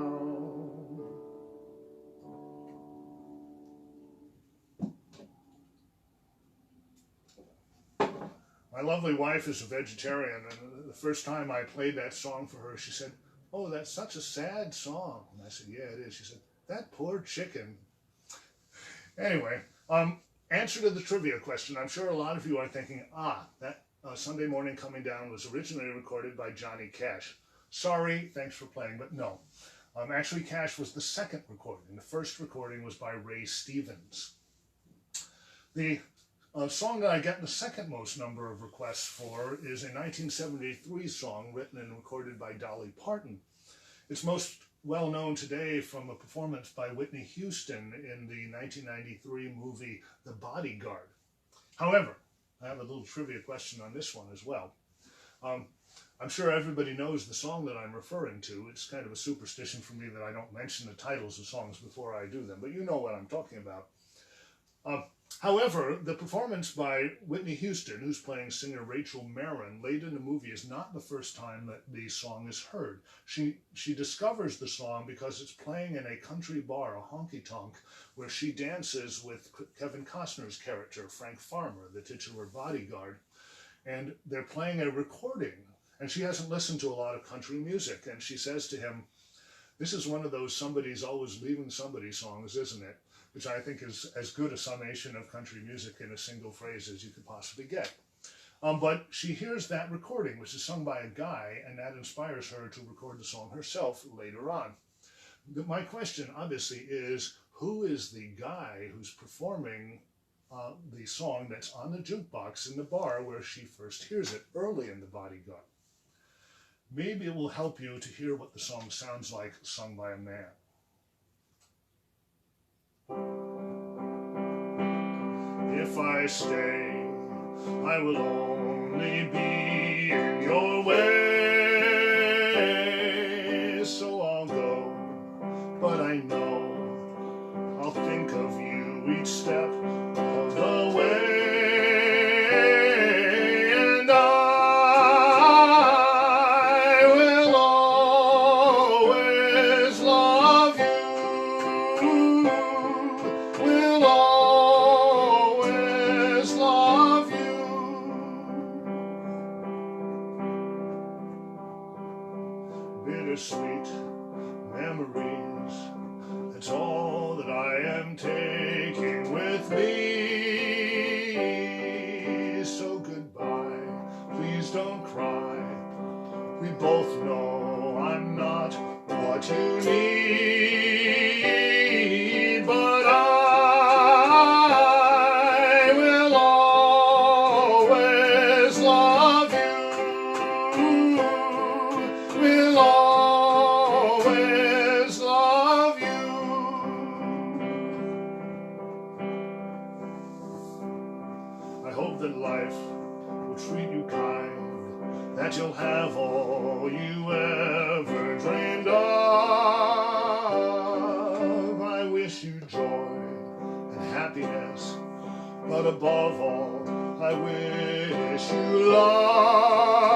My lovely wife is a vegetarian, and the first time I played that song for her, she said, "Oh, that's such a sad song." And I said, "Yeah, it is." She said, "That poor chicken." Anyway, answer to the trivia question. I'm sure a lot of you are thinking, that Sunday Morning Coming Down was originally recorded by Johnny Cash. Sorry, thanks for playing, but no. Actually, Cash was the second recording. The first recording was by Ray Stevens. The song that I get the second most number of requests for is a 1973 song written and recorded by Dolly Parton. It's most well known today from a performance by Whitney Houston in the 1993 movie The Bodyguard. However, I have a little trivia question on this one as well. I'm sure everybody knows the song that I'm referring to. It's kind of a superstition for me that I don't mention the titles of songs before I do them, but you know what I'm talking about. However, the performance by Whitney Houston, who's playing singer Rachel Marin, late in the movie is not the first time that the song is heard. She discovers the song because it's playing in a country bar, a honky-tonk, where she dances with Kevin Costner's character, Frank Farmer, the titular bodyguard. And they're playing a recording, and she hasn't listened to a lot of country music. And she says to him, "This is one of those somebody's always leaving somebody songs, isn't it?" Which I think is as good a summation of country music in a single phrase as you could possibly get. But she hears that recording, which is sung by a guy, and that inspires her to record the song herself later on. My question, obviously, is who is the guy who's performing the song that's on the jukebox in the bar where she first hears it early in The Bodyguard? Maybe it will help you to hear what the song sounds like sung by a man. If I stay, I will only be in your way. So I'll go, but I know I'll think of you each step of the way. And I will always love you. Will always love you. Bittersweet memories, that's all that I am taking with me. what you need, but I will always love you, will always love you. I hope that life will treat you kind, that you'll have all you ever dreamed of. I wish you joy and happiness, but above all, I wish you love,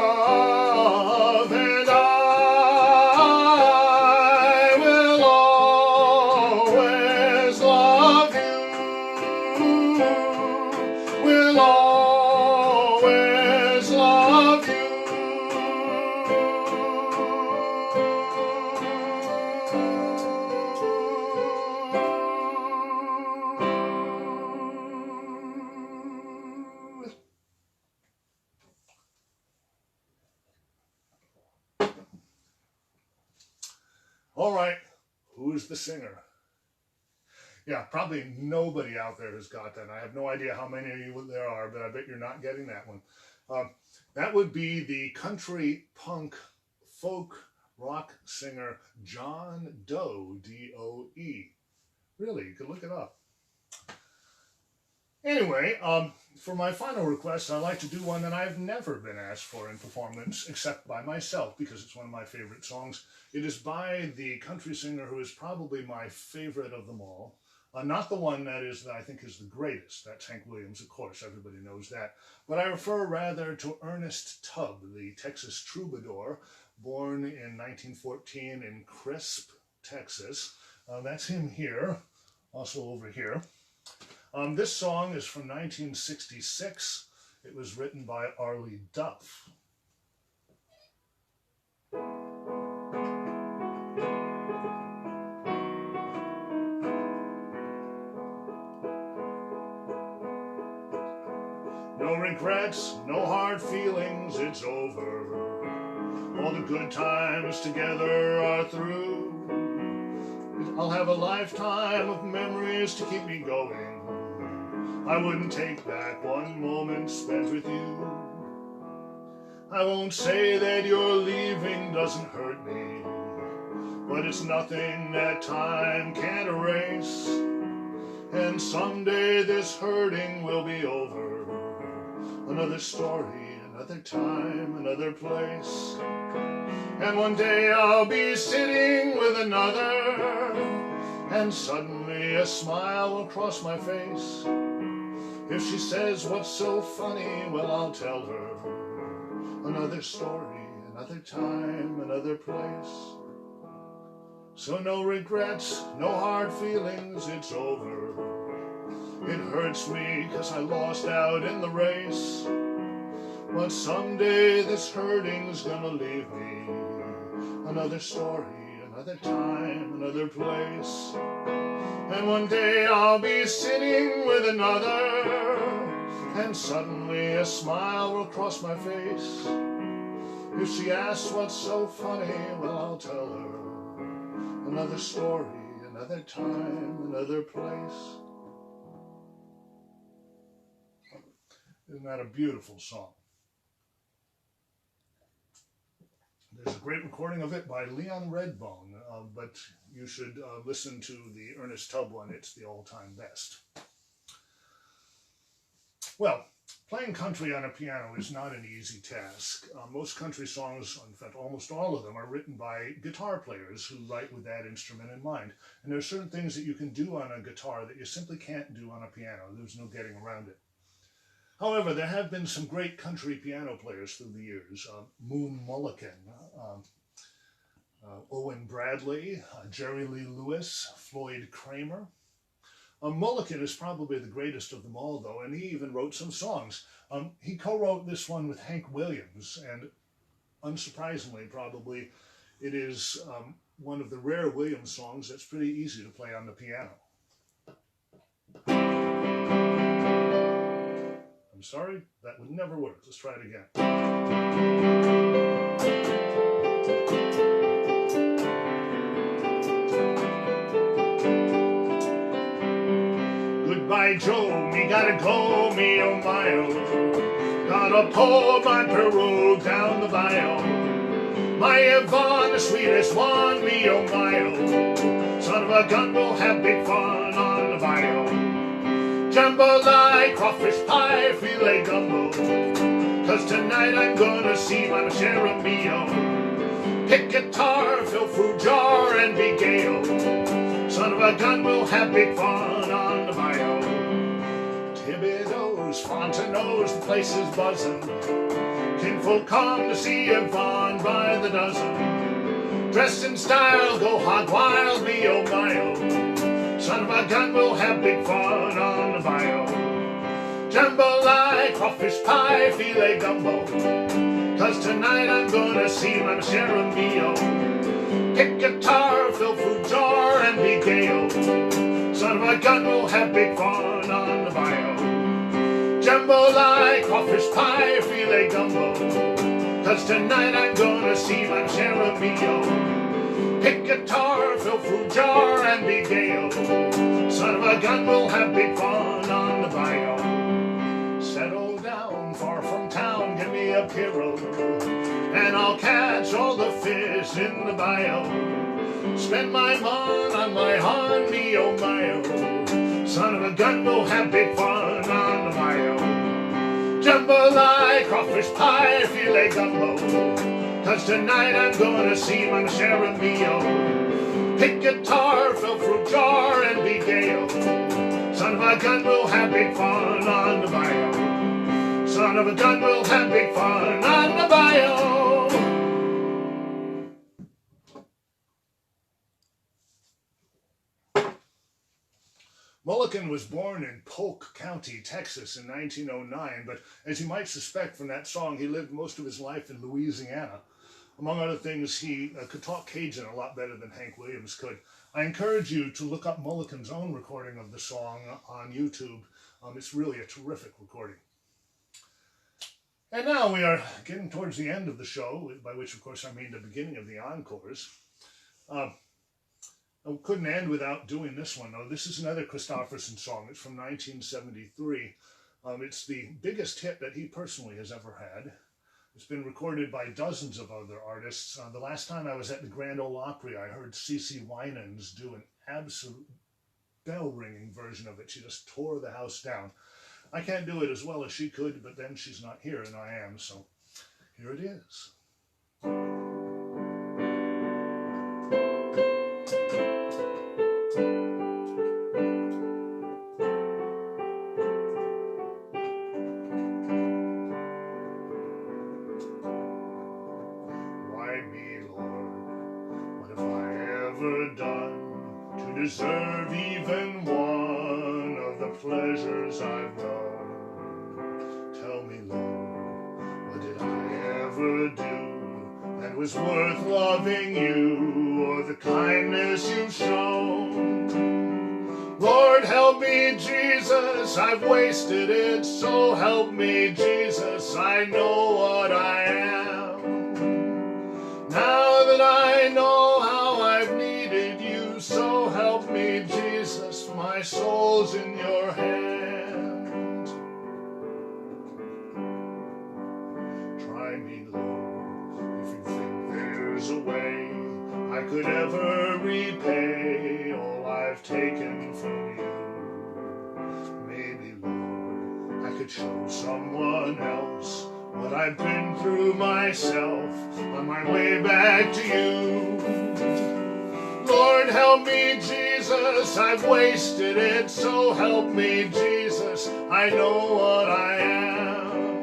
and I will always love you, will always love you. All right, who is the singer? Yeah, probably nobody out there has got that. I have no idea how many of you there are, but I bet you're not getting that one. That would be the country punk folk rock singer John Doe, D-O-E. Really, you could look it up. Anyway, for my final request, I'd like to do one that I've never been asked for in performance, except by myself, because it's one of my favorite songs. It is by the country singer who is probably my favorite of them all. Not the one that I think is the greatest. That's Hank Williams, of course, everybody knows that. But I refer rather to Ernest Tubb, the Texas troubadour, born in 1914 in Crisp, Texas. That's him here, also over here. This song is from 1966. It was written by Arlie Duff. No regrets, no hard feelings, it's over. All the good times together are through. I'll have a lifetime of memories to keep me going. I wouldn't take back one moment spent with you. I won't say that your leaving doesn't hurt me, but it's nothing that time can't erase. And someday this hurting will be over. Another story, another time, another place. And one day I'll be sitting with another, and suddenly a smile will cross my face. If she says, what's so funny, well, I'll tell her. Another story, another time, another place. So no regrets, no hard feelings, it's over. It hurts me 'cause I lost out in the race. But someday this hurting's gonna leave me. Another story, another time, another place. And one day I'll be sitting with another, and suddenly a smile will cross my face. If she asks what's so funny, well, I'll tell her. Another story, another time, another place. Isn't that a beautiful song? There's a great recording of it by Leon Redbone, but you should listen to the Ernest Tubb one. It's the all-time best. Well, playing country on a piano is not an easy task. Most country songs, in fact almost all of them, are written by guitar players who write with that instrument in mind. And there are certain things that you can do on a guitar that you simply can't do on a piano. There's no getting around it. However, there have been some great country piano players through the years. Moon Mullican, Owen Bradley, Jerry Lee Lewis, Floyd Kramer. Mullican is probably the greatest of them all, though, and he even wrote some songs. He co-wrote this one with Hank Williams, and unsurprisingly, probably, it is one of the rare Williams songs that's pretty easy to play on the piano. I'm sorry, that would never work. Let's try it again. by Joe, me gotta go, me oh my oh. Gotta pull my pirogue down the bayou. My Yvonne, the sweetest one, me oh my oh. Son of a gun, we'll have big fun on the bayou. Jambalaya, crawfish pie, filet gumbo. 'Cause tonight I'm gonna see my share of meal. Pick guitar, fill fruit jar, and be gay-o. Son of a gun, we'll have big fun on the bayou. Thibodeau's, Fontenot's, the place is buzzing. Kinfolk come to see Yvonne by the dozen. Dressed in style, go hog wild, me oh my oh. Son of a gun, we'll have big fun on the bayou. Jambalaya, crawfish pie, filet gumbo. 'Cause tonight I'm gonna see my share of meal. Pick guitar, fill fruit jar, and be gay-o. Son of a gun, we'll have big fun on the bayou. Jambalaya, crawfish pie, filet gumbo. 'Cause tonight I'm gonna see my share of meal. Pick guitar, fill fruit jar, and be gay-o. Son of a gun, we'll have big fun on the bayou. Settle down, far from town, give me a pirogue, and I'll catch all the fish in the bayou. Spend my mon on my hon, me oh my oh. Son of a gun, we'll have big fun on the bayou. Jambalaya, crawfish pie, filet gumbo. 'Cause tonight I'm gonna see my share of meal. Pick guitar, fill fruit jar, and be gay-o. Son of a gun, we'll have big fun on the bayou. Son of a gun, we'll have big fun on the bayou. Mulligan was born in Polk County, Texas in 1909, but as you might suspect from that song, he lived most of his life in Louisiana. Among other things, he could talk Cajun a lot better than Hank Williams could. I encourage you to look up Mulligan's own recording of the song on YouTube. It's really a terrific recording. And now we are getting towards the end of the show, by which, of course, I mean the beginning of the encores. I couldn't end without doing this one, though. This is another Kristofferson song. It's from 1973. It's the biggest hit that he personally has ever had. It's been recorded by dozens of other artists. The last time I was at the Grand Ole Opry, I heard CeCe Winans do an absolute bell-ringing version of it. She just tore the house down. I can't do it as well as she could, but then she's not here and I am, so here it is. Deserve even one of the pleasures I've known. Tell me, Lord, what did I ever do that was worth loving you, or the kindness you've shown? Lord, help me, Jesus, I've wasted it, so help me, Jesus, I know what I am. Now that I know how I've needed you, so help me, Jesus, my soul's in your hand. Try me, Lord, if you think there's a way I could ever repay all I've taken from you. Maybe, Lord, I could show someone else what I've been through myself on my way back to you. Lord, help me, Jesus, I've wasted it, so help me, Jesus, I know what I am.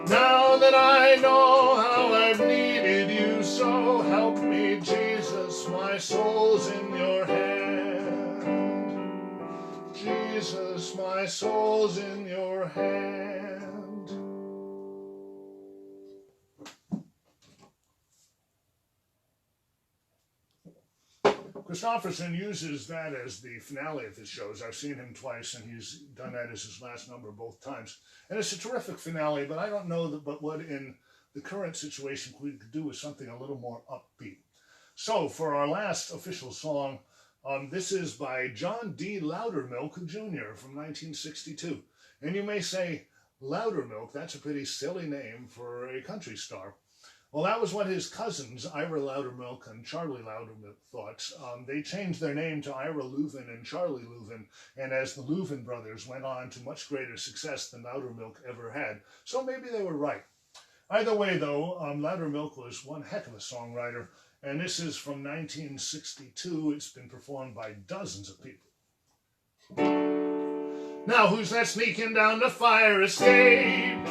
Now that I know how I've needed you, so help me, Jesus, my soul's in your hand. Jesus, my soul's in your hand. Kristofferson uses that as the finale of his shows. I've seen him twice, and he's done that as his last number both times. And it's a terrific finale, but I don't know but what in the current situation we could do with something a little more upbeat. So for our last official song, This is by John D. Loudermilk Jr. from 1962. And you may say, Loudermilk, that's a pretty silly name for a country star. Well, that was what his cousins, Ira Loudermilk and Charlie Loudermilk, thought. They changed their name to Ira Louvin and Charlie Louvin, and as the Louvin brothers went on to much greater success than Loudermilk ever had. So maybe they were right. Either way, though, Loudermilk was one heck of a songwriter, and this is from 1962. It's been performed by dozens of people. Now, who's that sneaking down the fire escape?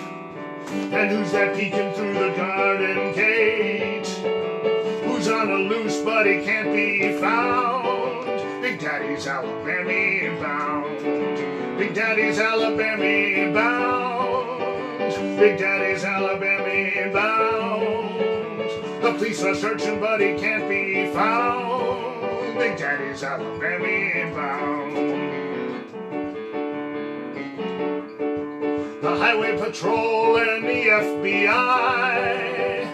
And who's that peeking through the garden gate? Who's on the loose but he can't be found? Big Daddy's Alabama bound. Big Daddy's Alabama bound. Big Daddy's Alabama bound. The police are searching but he can't be found. Big Daddy's Alabama bound. The Highway Patrol and the FBI,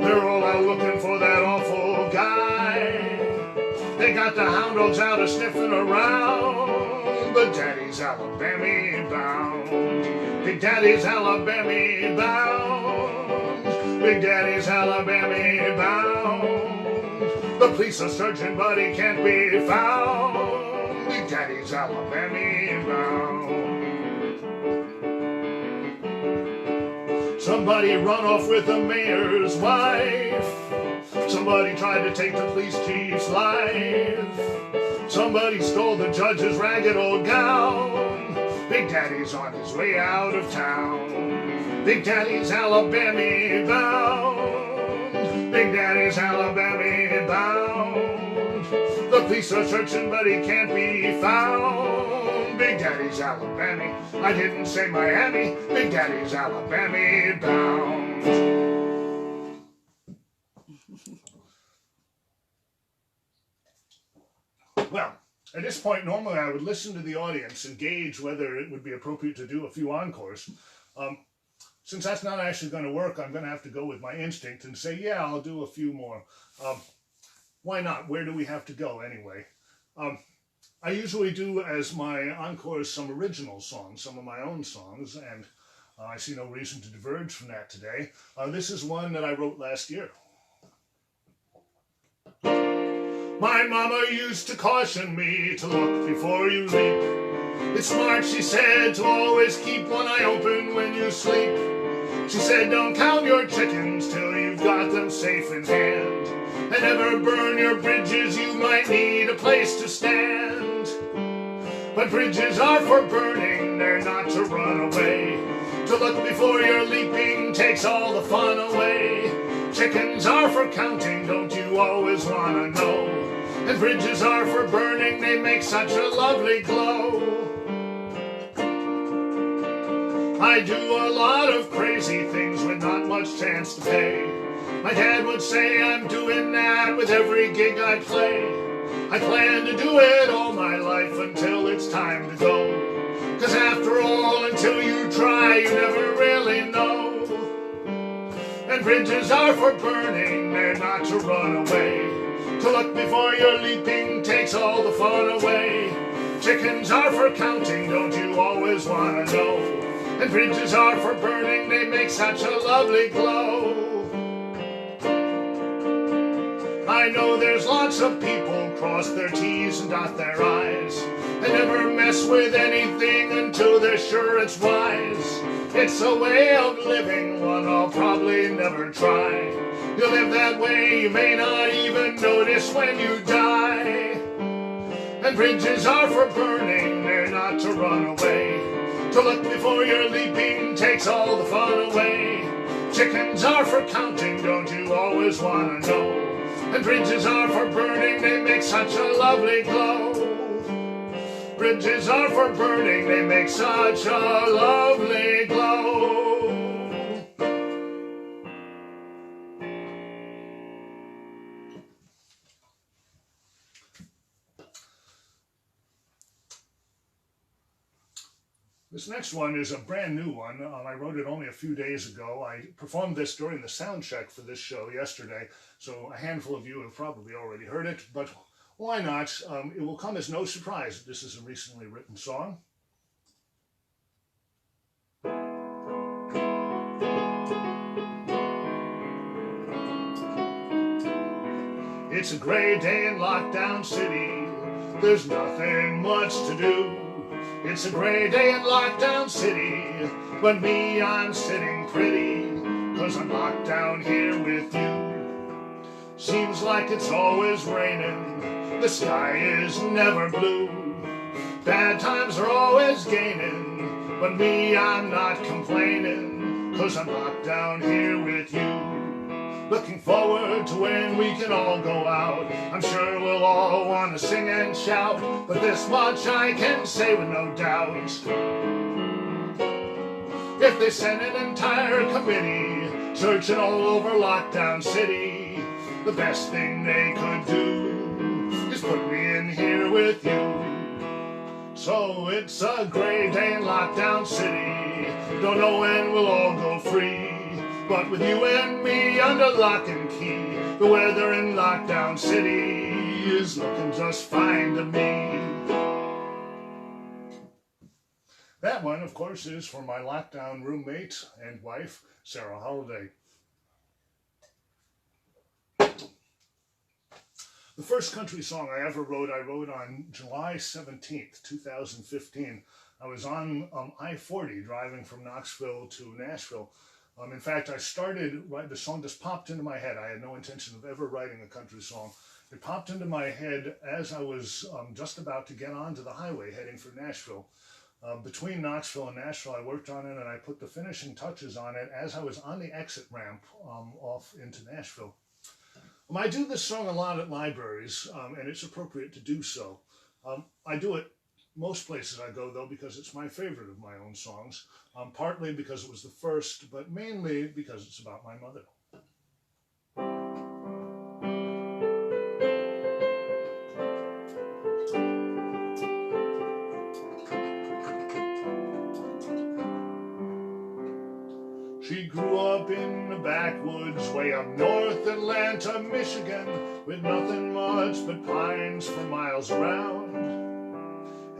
they're all out looking for that awful guy. They got the hound dogs out a sniffing around, but Daddy's Alabama bound. Big Daddy's Alabama bound. Big Daddy's Alabama bound. The police are searching but he can't be found. Big Daddy's Alabama bound. Somebody run off with the mayor's wife. Somebody tried to take the police chief's life. Somebody stole the judge's ragged old gown. Big Daddy's on his way out of town. Big Daddy's Alabama bound. Big Daddy's Alabama bound. The police are searching but he can't be found. Big Daddy's Alabama. I didn't say Miami. Big Daddy's Alabama bound. Well, at this point, normally I would listen to the audience and gauge whether it would be appropriate to do a few encores. Since that's not actually going to work, I'm going to have to go with my instinct and say, yeah, I'll do a few more. Why not? Where do we have to go anyway? I usually do as my encores some original songs, some of my own songs, and I see no reason to diverge from that today. This is one that I wrote last year. My mama used to caution me to look before you leap. It's smart, she said, to always keep one eye open when you sleep. She said, don't count your chickens till you've got them safe in hand. And never burn your bridges, you might need a place to stand. But bridges are for burning, they're not to run away. To look before you're leaping takes all the fun away. Chickens are for counting, don't you always want to know? And bridges are for burning, they make such a lovely glow. I do a lot of crazy things with not much chance to pay. My dad would say I'm doing that with every gig I play. I plan to do it all my life until it's time to go. 'Cause after all, until you try, you never really know. And bridges are for burning, they're not to run away. To look before you're leaping takes all the fun away. Chickens are for counting, don't you always want to know? And bridges are for burning, they make such a lovely glow. I know there's lots of people cross their T's and dot their I's and never mess with anything until they're sure it's wise. It's a way of living, one I'll probably never try. You live that way, you may not even notice when you die. And bridges are for burning, they're not to run away. To look before you're leaping takes all the fun away. Chickens are for counting, don't you always want to know? And bridges are for burning, they make such a lovely glow. Bridges are for burning, they make such a lovely glow. This next one is a brand new one. I wrote it only a few days ago. I performed this during the sound check for this show yesterday, so a handful of you have probably already heard it, but Why not? It will come as no surprise that this is a recently written song. It's a gray day in Lockdown City. There's nothing much to do. It's a gray day in Lockdown City, but me, I'm sitting pretty, 'cause I'm locked down here with you. Seems like it's always raining, the sky is never blue. Bad times are always gaining, but me, I'm not complaining, 'cause I'm locked down here with you. Looking forward to when we can all go out. I'm sure we'll all want to sing and shout, but this much I can say with no doubt. If they sent an entire committee searching all over Lockdown City, the best thing they could do is put me in here with you. So it's a gray day in Lockdown City. Don't know when we'll all go free, but with you and me under lock and key, the weather in Lockdown City is looking just fine to me. That one, of course, is for my lockdown roommate and wife, Sarah Holiday. The first country song I ever wrote, I wrote on July 17th, 2015. I was on I-40 driving from Knoxville to Nashville. In fact, I started, the song just popped into my head. I had no intention of ever writing a country song. It popped into my head as I was just about to get onto the highway heading for Nashville. Between Knoxville and Nashville, I worked on it and I put the finishing touches on it as I was on the exit ramp off into Nashville. I do this song a lot at libraries, and it's appropriate to do so. I do it most places I go, though, because it's my favorite of my own songs, partly because it was the first, but mainly because it's about my mother. She grew up in the backwoods way up north Atlanta, Michigan, with nothing much but pines for miles around.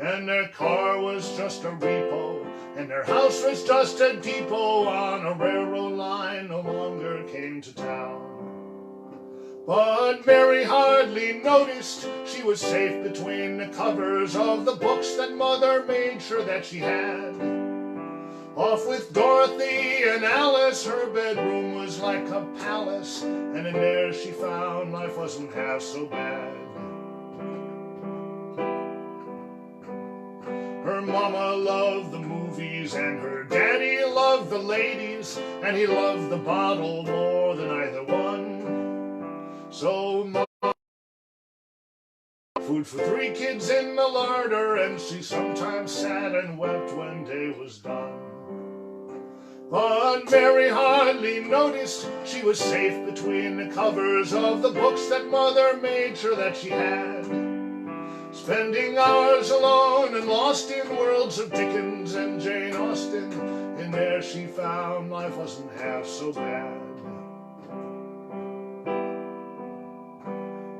And their car was just a repo, and their house was just a depot on a railroad line no longer came to town. But Mary hardly noticed she was safe between the covers of the books that Mother made sure that she had. Off with Dorothy and Alice, her bedroom was like a palace, and in there she found life wasn't half so bad. Her mama loved the movies and her daddy loved the ladies, and he loved the bottle more than either one. So food for 3 kids in the larder, and she sometimes sat and wept when day was done. But Mary hardly noticed she was safe between the covers of the books that Mother made sure that she had. Spending hours alone and lost in worlds of Dickens and Jane Austen, in there she found life wasn't half so bad.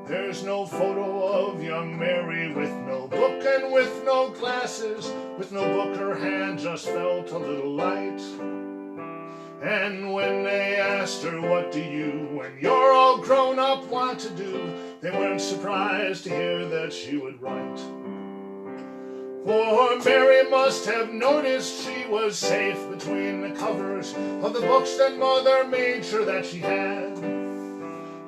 There's no photo of young Mary with no book and with no glasses. With no book her hand just felt a little light. And when they asked her, what do you, when you're all grown up, want to do, they weren't surprised to hear that she would write. For Mary must have noticed she was safe between the covers of the books that Mother made sure that she had.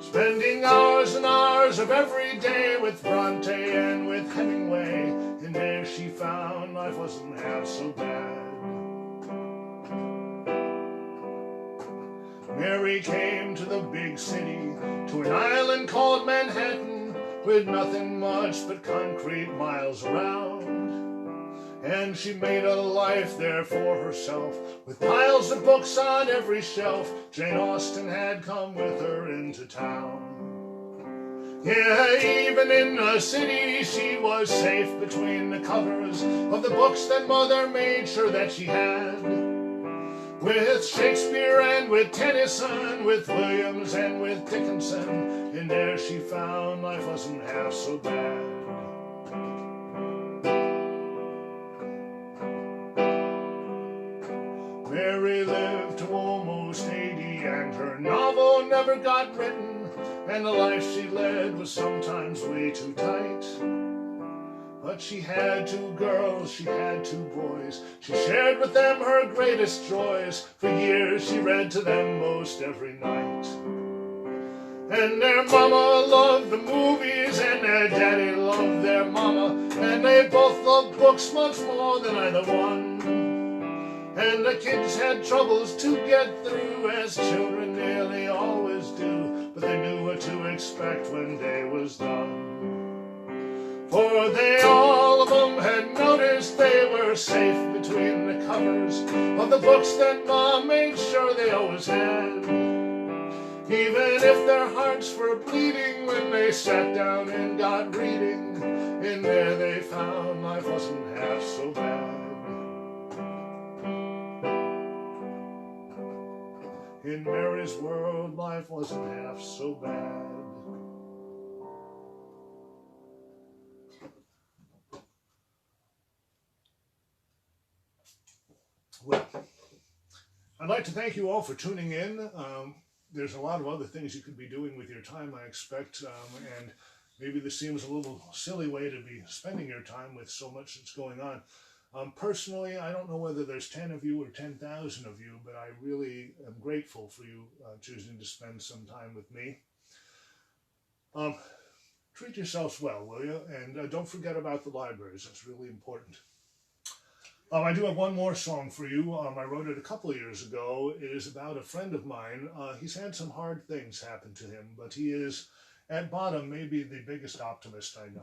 Spending hours and hours of every day with Bronte and with Hemingway, and there she found life wasn't half so bad. Mary came to the big city, to an island called Manhattan, with nothing much but concrete miles around. And she made a life there for herself, with piles of books on every shelf. Jane Austen had come with her into town. Yeah, even in the city she was safe between the covers of the books that Mother made sure that she had. With Shakespeare and with Tennyson, with Williams and with Dickinson, and there she found life wasn't half so bad. Mary lived to almost 80, and her novel never got written, and the life she led was sometimes way too tight. But she had 2 girls, she had 2 boys. She shared with them her greatest joys. For years she read to them most every night. And their mama loved the movies, and their daddy loved their mama, and they both loved books much more than either one. And the kids had troubles to get through, as children nearly always do, but they knew what to expect when day was done. For they all of them had noticed they were safe between the covers of the books that Mom made sure they always had. Even if their hearts were bleeding when they sat down and got reading, in there they found life wasn't half so bad. In Mary's world, life wasn't half so bad. Well, I'd like to thank you all for tuning in. There's a lot of other things you could be doing with your time, I expect, and maybe this seems a little silly way to be spending your time with so much that's going on. Personally, I don't know whether there's 10 of you or 10,000 of you, but I really am grateful for you choosing to spend some time with me. Treat yourselves well, will you? And don't forget about the libraries. It's really important. I do have one more song for you. I wrote it a couple of years ago. It is about a friend of mine. He's had some hard things happen to him, but he is, at bottom, maybe the biggest optimist I know.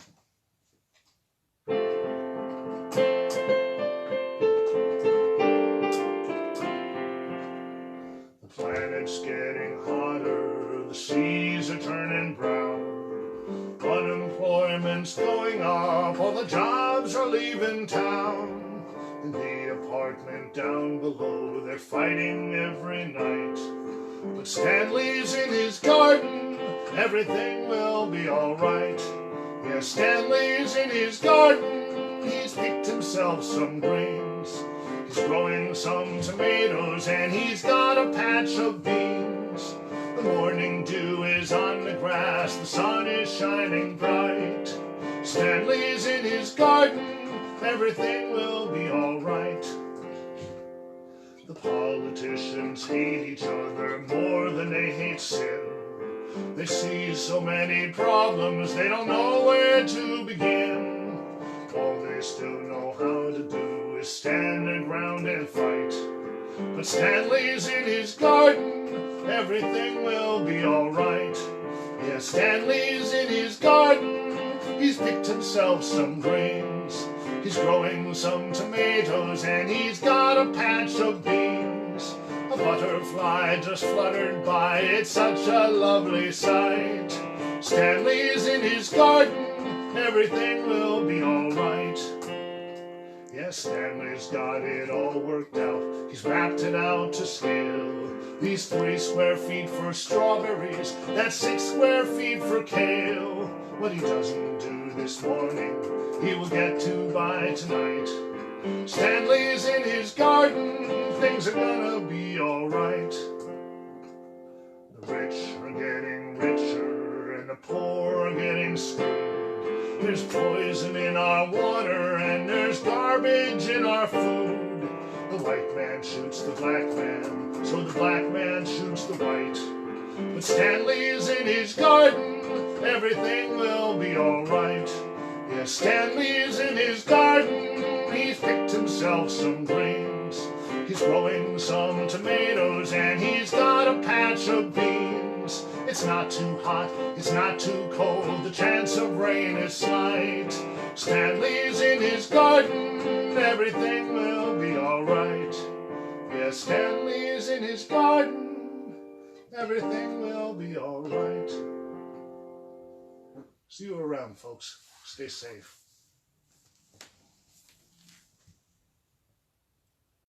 The planet's getting hotter, the seas are turning brown, unemployment's going up, all the jobs are leaving town. In the apartment down below, they're fighting every night. But Stanley's in his garden, everything will be alright. Yeah, Stanley's in his garden, he's picked himself some greens. He's growing some tomatoes, and he's got a patch of beans. The morning dew is on the grass, the sun is shining bright. Stanley's in his garden, everything will be alright. The politicians hate each other more than they hate sin. They see so many problems, they don't know where to begin. All they still know how to do is stand their ground and fight. But Stanley's in his garden, everything will be alright. Yeah, Stanley's in his garden, he's picked himself some greens. He's growing some tomatoes, and he's got a patch of beans. A butterfly just fluttered by, it's such a lovely sight. Stanley's in his garden, everything will be alright. Yes, Stanley's got it all worked out, he's mapped it out to scale. These 3 square feet for strawberries, that's 6 square feet for kale. What he doesn't do this morning, he will get to by tonight. Stanley's in his garden, things are gonna be alright. The rich are getting richer, and the poor are getting screwed. There's poison in our water, and there's garbage in our food. The white man shoots the black man, so the black man shoots the white. But Stanley's in his garden, everything will be alright. Yes, Stanley's in his garden, he's picked himself some greens. He's growing some tomatoes, and he's got a patch of beans. It's not too hot, it's not too cold, the chance of rain is slight. Stanley's in his garden, everything will be alright. Yes, Stanley's in his garden, everything will be alright. See you around, folks. Stay safe.